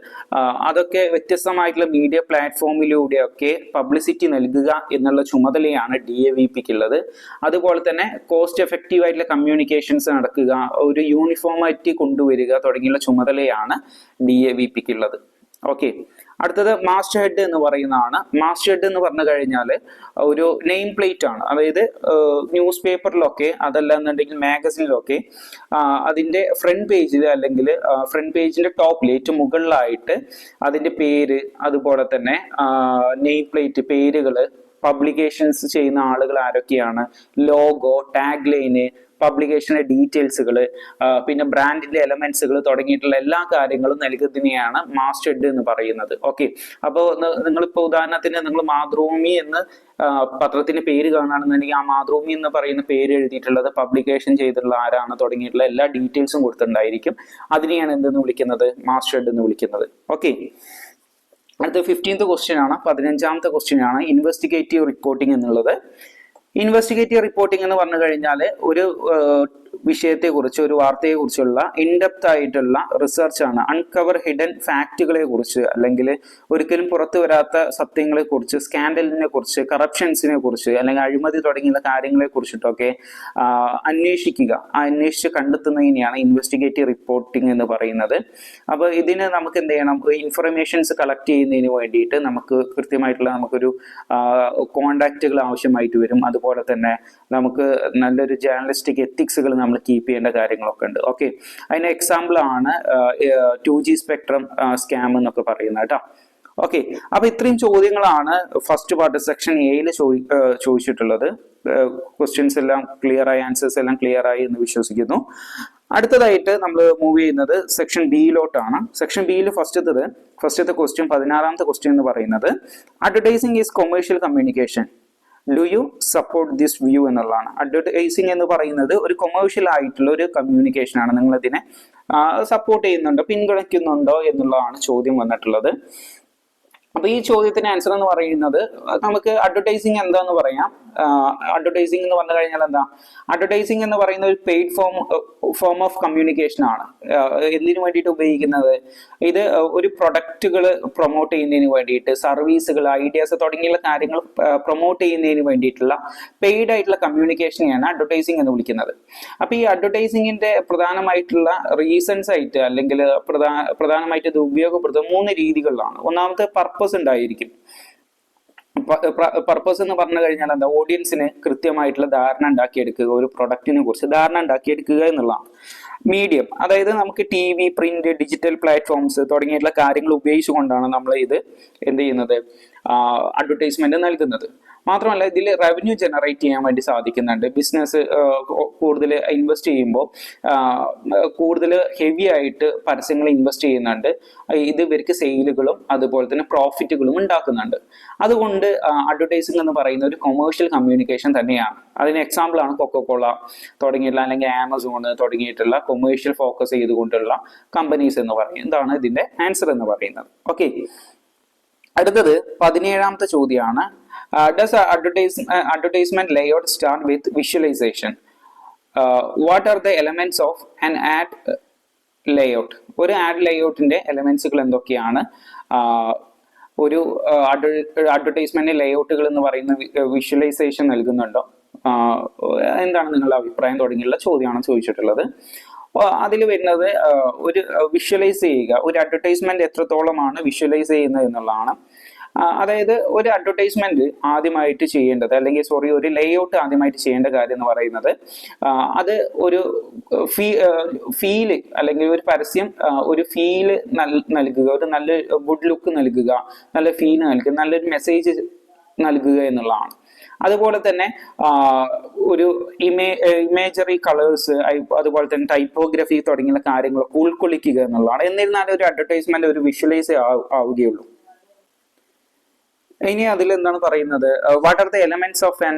അതൊക്കെ വ്യത്യസ്തമായിട്ടുള്ള മീഡിയ പ്ലാറ്റ്ഫോമിലൂടെയൊക്കെ പബ്ലിസിറ്റി നൽകുക എന്നുള്ള ചുമതലയാണ് DAVPക്ക് ഉള്ളത്. അതുപോലെ തന്നെ കോസ്റ്റ് എഫക്റ്റീവ് ആയിട്ടുള്ള കമ്മ്യൂണിക്കേഷൻസ് നടക്കുക, ഒരു യൂണിഫോമാലിറ്റി കൊണ്ടുവരിക തുടങ്ങിയുള്ള ചുമതലയാണ് DAVPക്ക് ഉള്ളത്. ഓക്കെ, അടുത്തത് മാസ്റ്റർ ഹെഡ് എന്ന് പറയുന്നതാണ്. മാസ്റ്റർ ഹെഡ് എന്ന് പറഞ്ഞു കഴിഞ്ഞാൽ ഒരു നെയിം പ്ലേറ്റ് ആണ്. അതായത് ന്യൂസ് പേപ്പറിലൊക്കെ, അതല്ല എന്നുണ്ടെങ്കിൽ മാഗസിനിലൊക്കെ അതിന്റെ ഫ്രണ്ട് പേജിൽ, അല്ലെങ്കിൽ ഫ്രണ്ട് പേജിന്റെ ടോപ്പിൽ ഏറ്റവും മുകളിലായിട്ട് അതിന്റെ പേര്, അതുപോലെ തന്നെ നെയിം പ്ലേറ്റ്, പേരുകള്, പബ്ലിക്കേഷൻസ് ചെയ്യുന്ന ആളുകൾ ആരൊക്കെയാണ്, ലോഗോ, ടാഗ് ലൈന്, പബ്ലിക്കേഷന്റെ ഡീറ്റെയിൽസുകൾ, പിന്നെ ബ്രാൻഡിന്റെ എലമെന്റ്സുകൾ തുടങ്ങിയിട്ടുള്ള എല്ലാ കാര്യങ്ങളും നൽകുന്നതിനെയാണ് മാസ്റ്റർ ഹെഡ് എന്ന് പറയുന്നത്. ഓക്കെ, അപ്പോൾ നിങ്ങളിപ്പോൾ ഉദാഹരണത്തിന് നിങ്ങൾ മാതൃഭൂമി എന്ന് പത്രത്തിന്റെ പേര് കാണുകയാണെന്നുണ്ടെങ്കിൽ ആ മാതൃഭൂമി എന്ന് പറയുന്ന പേര് എഴുതിയിട്ടുള്ളത്, പബ്ലിക്കേഷൻ ചെയ്തിട്ടുള്ള ആരാണ് തുടങ്ങിയിട്ടുള്ള എല്ലാ ഡീറ്റെയിൽസും കൊടുത്തിട്ടുണ്ടായിരിക്കും. അതിനെയാണ് എന്തെന്ന് വിളിക്കുന്നത്, മാസ്റ്റർ ഹെഡ് എന്ന് വിളിക്കുന്നത്. ഓക്കെ, അടുത്ത 15th ക്വസ്റ്റ്യൻ ആണ്. 15ാമത്തെ ക്വസ്റ്റ്യൻ ആണ് ഇൻവെസ്റ്റിഗേറ്റീവ് റിപ്പോർട്ടിംഗ് എന്നുള്ളത്. ഇൻവെസ്റ്റിഗേറ്റീവ് റിപ്പോർട്ടിംഗ് എന്ന് പറഞ്ഞു കഴിഞ്ഞാൽ ഒരു വിഷയത്തെ കുറിച്ച്, ഒരു വാർത്തയെ കുറിച്ചുള്ള ഇൻഡെപ്ത് ആയിട്ടുള്ള റിസർച്ച് ആണ്. അൺകവർ ഹിഡൻ ഫാക്റ്റുകളെ കുറിച്ച്, അല്ലെങ്കിൽ ഒരിക്കലും പുറത്തു വരാത്ത സത്യങ്ങളെ കുറിച്ച്, സ്കാൻഡലിനെ കുറിച്ച്, കറപ്ഷൻസിനെ കുറിച്ച്, അല്ലെങ്കിൽ അഴിമതി തുടങ്ങിയുള്ള കാര്യങ്ങളെ കുറിച്ചിട്ടൊക്കെ അന്വേഷിക്കുക, അന്വേഷിച്ച് കണ്ടെത്തുന്നതിനെയാണ് ഇൻവെസ്റ്റിഗേറ്റീവ് റിപ്പോർട്ടിംഗ് എന്ന് പറയുന്നത്. അപ്പോൾ ഇതിന് നമുക്ക് എന്ത് ചെയ്യണം, ഇൻഫർമേഷൻസ് കളക്ട് ചെയ്യുന്നതിന് വേണ്ടിയിട്ട് നമുക്ക് കൃത്യമായിട്ടുള്ള നമുക്കൊരു കോണ്ടാക്റ്റുകൾ ആവശ്യമായിട്ട് വരും. അതുപോലെ തന്നെ നമുക്ക് നല്ലൊരു ജേർണലിസ്റ്റിക് എത്തിക്സുകൾ നമ്മൾ കീപ്പ് ചെയ്യേണ്ട കാര്യങ്ങളൊക്കെ ഉണ്ട്. ഓക്കെ, അതിന് എക്സാമ്പിൾ ആണ് 2G സ്പെക്ട്രം സ്കാം എന്നൊക്കെ പറയുന്നത് കേട്ടോ. ഓക്കെ, അപ്പൊ ഇത്രയും ചോദ്യങ്ങളാണ് ഫസ്റ്റ് പാർട്ട് സെക്ഷൻ എയിൽ ചോദിച്ചിട്ടുള്ളത്. ക്വസ്റ്റ്യൻസ് എല്ലാം ക്ലിയർ ആയി, ആൻസേഴ്സ് എല്ലാം ക്ലിയർ ആയി എന്ന് വിശ്വസിക്കുന്നു. അടുത്തതായിട്ട് നമ്മൾ മൂവ് ചെയ്യുന്നത് സെക്ഷൻ ബിയിലോട്ടാണ്. സെക്ഷൻ ബിയിൽ ഫസ്റ്റത്തെ ക്വസ്റ്റ്യൻ, 16ാമത്തെ ക്വസ്റ്റ്യൻ എന്ന് പറയുന്നത് advertising is commercial communication. Do you support this view എന്നുള്ളതാണ്. അഡ്വർടൈസിങ് എന്ന് പറയുന്നത് ഒരു കൊമേഴ്ഷ്യൽ ആയിട്ടുള്ള ഒരു കമ്മ്യൂണിക്കേഷൻ ആണ്. നിങ്ങൾ ഇതിനെ സപ്പോർട്ട് ചെയ്യുന്നുണ്ടോ, പിന്തുണയ്ക്കുന്നുണ്ടോ എന്നുള്ളതാണ് ചോദ്യം വന്നിട്ടുള്ളത്. അപ്പൊ ഈ ചോദ്യത്തിന് ആൻസർ എന്ന് പറയുന്നത് നമുക്ക് അഡ്വർടൈസിങ് എന്താന്ന് പറയാം. അഡ്വർടൈസിങ് എന്ന് പറഞ്ഞു കഴിഞ്ഞാൽ എന്താ? അഡ്വർടൈസിങ് എന്ന് പറയുന്ന ഒരു പെയ്ഡ് ഫോം ഓഫ് കമ്മ്യൂണിക്കേഷൻ ആണ്. എന്തിനു വേണ്ടിയിട്ട് ഉപയോഗിക്കുന്നത്? ഇത് ഒരു പ്രൊഡക്റ്റുകൾ പ്രൊമോട്ട് ചെയ്യുന്നതിന് വേണ്ടിയിട്ട്, സർവീസുകൾ, ഐഡിയാസ് തുടങ്ങിയുള്ള കാര്യങ്ങൾ പ്രൊമോട്ട് ചെയ്യുന്നതിന് വേണ്ടിയിട്ടുള്ള പെയ്ഡ് ആയിട്ടുള്ള കമ്മ്യൂണിക്കേഷനെയാണ് അഡ്വർടൈസിങ് എന്ന് വിളിക്കുന്നത്. അപ്പൊ ഈ അഡ്വർടൈസിങ്ങിന്റെ പ്രധാനമായിട്ടുള്ള റീസൺസ് ആയിട്ട് അല്ലെങ്കിൽ പ്രധാനമായിട്ട് ഇത് ഉപയോഗപ്പെടുത്തുന്ന 3 രീതികളിലാണ്. ഒന്നാമത്തെ പർപ്പസ് ഉണ്ടായിരിക്കും. പർപ്പസ് എന്ന് പറഞ്ഞു കഴിഞ്ഞാൽ എന്താ? ഓഡിയൻസിന് കൃത്യമായിട്ടുള്ള ധാരണ ഉണ്ടാക്കിയെടുക്കുക, ഒരു പ്രൊഡക്റ്റിനെ കുറിച്ച് ധാരണ ഉണ്ടാക്കിയെടുക്കുക എന്നുള്ളതാണ്. മീഡിയം, അതായത് നമുക്ക് TV, പ്രിന്റ്, ഡിജിറ്റൽ പ്ലാറ്റ്ഫോംസ് തുടങ്ങിയിട്ടുള്ള കാര്യങ്ങൾ ഉപയോഗിച്ചുകൊണ്ടാണ് നമ്മൾ ഇത് എന്ത് ചെയ്യുന്നത്? അഡ്വർടൈസ്മെന്റ് നൽകുന്നത്. മാത്രമല്ല ഇതിൽ റവന്യൂ ജനറേറ്റ് ചെയ്യാൻ വേണ്ടി സാധിക്കുന്നുണ്ട്. ബിസിനസ് കൂടുതൽ ഇൻവെസ്റ്റ് ചെയ്യുമ്പോൾ കൂടുതൽ ഹെവി ആയിട്ട് പരസ്യങ്ങൾ ഇൻവെസ്റ്റ് ചെയ്യുന്നുണ്ട്. ഇത് ഇവർക്ക് സെയിലുകളും അതുപോലെ തന്നെ പ്രോഫിറ്റുകളും ഉണ്ടാക്കുന്നുണ്ട്. അതുകൊണ്ട് അഡ്വർടൈസിംഗ് എന്ന് പറയുന്ന ഒരു കൊമേഴ്ഷ്യൽ കമ്മ്യൂണിക്കേഷൻ തന്നെയാണ്. അതിന് എക്സാമ്പിൾ ആണ് കൊക്കോകോള തുടങ്ങിയിട്ടുള്ള അല്ലെങ്കിൽ ആമസോൺ തുടങ്ങിയിട്ടുള്ള കൊമേഴ്ഷ്യൽ ഫോക്കസ് ചെയ്തുകൊണ്ടുള്ള കമ്പനീസ് എന്ന് പറയും. എന്താണ് ഇതിന്റെ ആൻസർ എന്ന് പറയുന്നത്? ഓക്കെ, അടുത്തത് 17ാമത്തെ ചോദ്യമാണ്. Does advertisement layout start with visualization? What are the elements of an ad layout? ഒരു ആഡ് ലേഔട്ടിന്റെ എലമെന്റ്സുകൾ എന്തൊക്കെയാണ്? ഒരു അഡ്വർടൈസ്മെന്റ് ലേഔട്ടുകൾ എന്ന് പറയുന്ന വിഷ്വലൈസേഷൻ നൽകുന്നുണ്ടോ? എന്താണ് നിങ്ങളുടെ അഭിപ്രായം തുടങ്ങിയുള്ള ചോദ്യമാണ് ചോദിച്ചിട്ടുള്ളത്. അതിൽ വരുന്നത് ഒരു വിഷ്വലൈസ് ചെയ്യുക. ഒരു അഡ്വർടൈസ്മെന്റ് എത്രത്തോളമാണ് വിഷ്വലൈസ് ചെയ്യുന്നത് എന്നുള്ളതാണ്. അതായത് ഒരു അഡ്വർടൈസ്മെന്റ് ആദ്യമായിട്ട് ചെയ്യേണ്ടത് അല്ലെങ്കിൽ ഒരു ലേഔട്ട് ആദ്യമായിട്ട് ചെയ്യേണ്ട കാര്യം എന്ന് പറയുന്നത് അത് ഒരു ഫീല് അല്ലെങ്കിൽ ഒരു പരസ്യം ഒരു ഫീല് നൽകുക, ഒരു നല്ല ഗുഡ് ലുക്ക് നൽകുക, നല്ല ഫീല് നൽകുക, നല്ലൊരു മെസ്സേജ് നൽകുക എന്നുള്ളതാണ്. അതുപോലെ തന്നെ ഒരു ഇമേജറി കളേഴ്സ്, അതുപോലെ തന്നെ ടൈപ്പോഗ്രഫി തുടങ്ങിയുള്ള കാര്യങ്ങളൊക്കെ ഉൾക്കൊള്ളിക്കുക എന്നുള്ളതാണ്. എന്നിരുന്നാലും ഒരു അഡ്വർടൈസ്മെന്റ് ഒരു വിഷ്വലൈസ് ആവുകയുള്ളൂ. ഇനി അതിൽ എന്താണ് പറയുന്നത്? What are the elements of an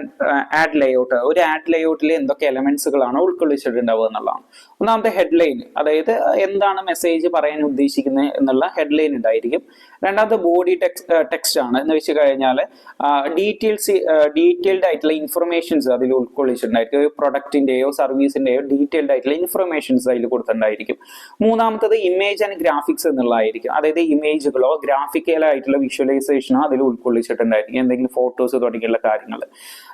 add layout? ഒരു ആഡ് ലേഔട്ടിൽ എന്തൊക്കെ എലമെന്റ്സുകളാണ് ഉൾക്കൊള്ളിച്ചിട്ടുണ്ടാവുക എന്നുള്ളതാണ്. ഒന്നാമത്തെ ഹെഡ്ലൈൻ, അതായത് എന്താണ് മെസ്സേജ് പറയാൻ ഉദ്ദേശിക്കുന്നത് എന്നുള്ള ഹെഡ്ലൈൻ ഉണ്ടായിരിക്കും. രണ്ടാമത്തെ ബോഡി ടെക്സ്റ്റ് ആണ്. എന്ന് വെച്ച് കഴിഞ്ഞാൽ ഡീറ്റെയിൽഡ് ആയിട്ടുള്ള ഇൻഫർമേഷൻസ് അതിൽ ഉൾക്കൊള്ളിച്ചിട്ടുണ്ടായിരിക്കും. ഒരു പ്രൊഡക്റ്റിന്റെയോ സർവീസിന്റെയോ ഡീറ്റെയിൽഡ് ആയിട്ടുള്ള ഇൻഫർമേഷൻസ് അതിൽ കൊടുത്തിട്ടുണ്ടായിരിക്കും. മൂന്നാമത്തത് ഇമേജ് ആൻഡ് ഗ്രാഫിക്സ് എന്നുള്ളതായിരിക്കും. അതായത് ഇമേജുകളോ ഗ്രാഫിക്കലായിട്ടുള്ള വിഷ്വലൈസേഷനോ അതിൽ ഉൾക്കൊള്ളിച്ചിട്ടുണ്ടായിരിക്കും, എന്തെങ്കിലും ഫോട്ടോസ് തുടങ്ങിയുള്ള കാര്യങ്ങൾ.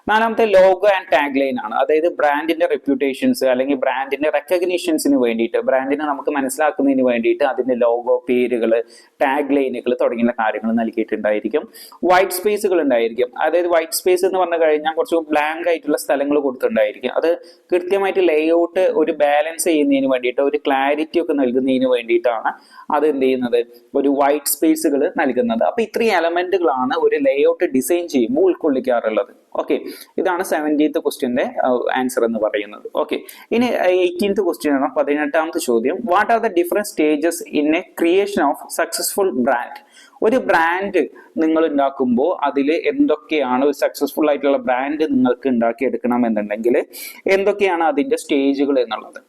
നാലാമത്തെ ലോഗോ ആൻഡ് ടാഗ് ലൈൻ ആണ്. അതായത് ബ്രാൻഡിന്റെ റെപ്യൂട്ടേഷൻസ് അല്ലെങ്കിൽ ബ്രാൻഡിന്റെ റെക്കഗ്നീഷൻസിന് വേണ്ടിയിട്ട്, ബ്രാൻഡിനെ നമുക്ക് മനസ്സിലാക്കുന്നതിന് വേണ്ടിയിട്ട് അതിന്റെ ലോഗോ, പേരുകൾ, ടാഗ് ലൈനുകൾ തുടങ്ങിയുള്ള കാര്യങ്ങൾ നൽകിയിട്ടുണ്ടായിരിക്കും. വൈറ്റ് സ്പേസുകൾ ഉണ്ടായിരിക്കും. അതായത് വൈറ്റ് സ്പേസ് എന്ന് പറഞ്ഞു കഴിഞ്ഞാൽ കുറച്ച് ബ്ലാങ്ക് ആയിട്ടുള്ള സ്ഥലങ്ങൾ കൊടുത്തിട്ടുണ്ടായിരിക്കും. അത് കൃത്യമായിട്ട് ലേഔട്ട് ഒരു ബാലൻസ് ചെയ്യുന്നതിന് വേണ്ടിയിട്ട്, ഒരു ക്ലാരിറ്റി ഒക്കെ നൽകുന്നതിന് വേണ്ടിയിട്ടാണ് അത് എന്ത് ചെയ്യുന്നത്, ഒരു വൈറ്റ് സ്പേസുകൾ നൽകുന്നത്. അപ്പൊ ഇത്രയും എലമെന്റുകളാണ് ഒരു ലേഔട്ട് ഡിസൈൻ ചെയ്യുമ്പോൾ ഉൾക്കൊള്ളിക്കാറുള്ളത്. ഓക്കെ, ഇതാണ് 17th ക്വസ്റ്റ്യന്റെ ആൻസർ എന്ന് പറയുന്നത്. ഓക്കെ, ഇനി 18th ക്വസ്റ്റ്യൻ ആണ്, 18ാമത്തെ ചോദ്യം. What are the different stages in A creation of successful brand? ഒരു ബ്രാൻഡ് നിങ്ങൾ ഉണ്ടാക്കുമ്പോൾ അതിൽ എന്തൊക്കെയാണ്, ഒരു സക്സസ്ഫുൾ ആയിട്ടുള്ള ബ്രാൻഡ് നിങ്ങൾക്ക് ഉണ്ടാക്കിയെടുക്കണം എന്നുണ്ടെങ്കിൽ എന്തൊക്കെയാണ് അതിന്റെ സ്റ്റേജുകൾ എന്നുള്ളത്.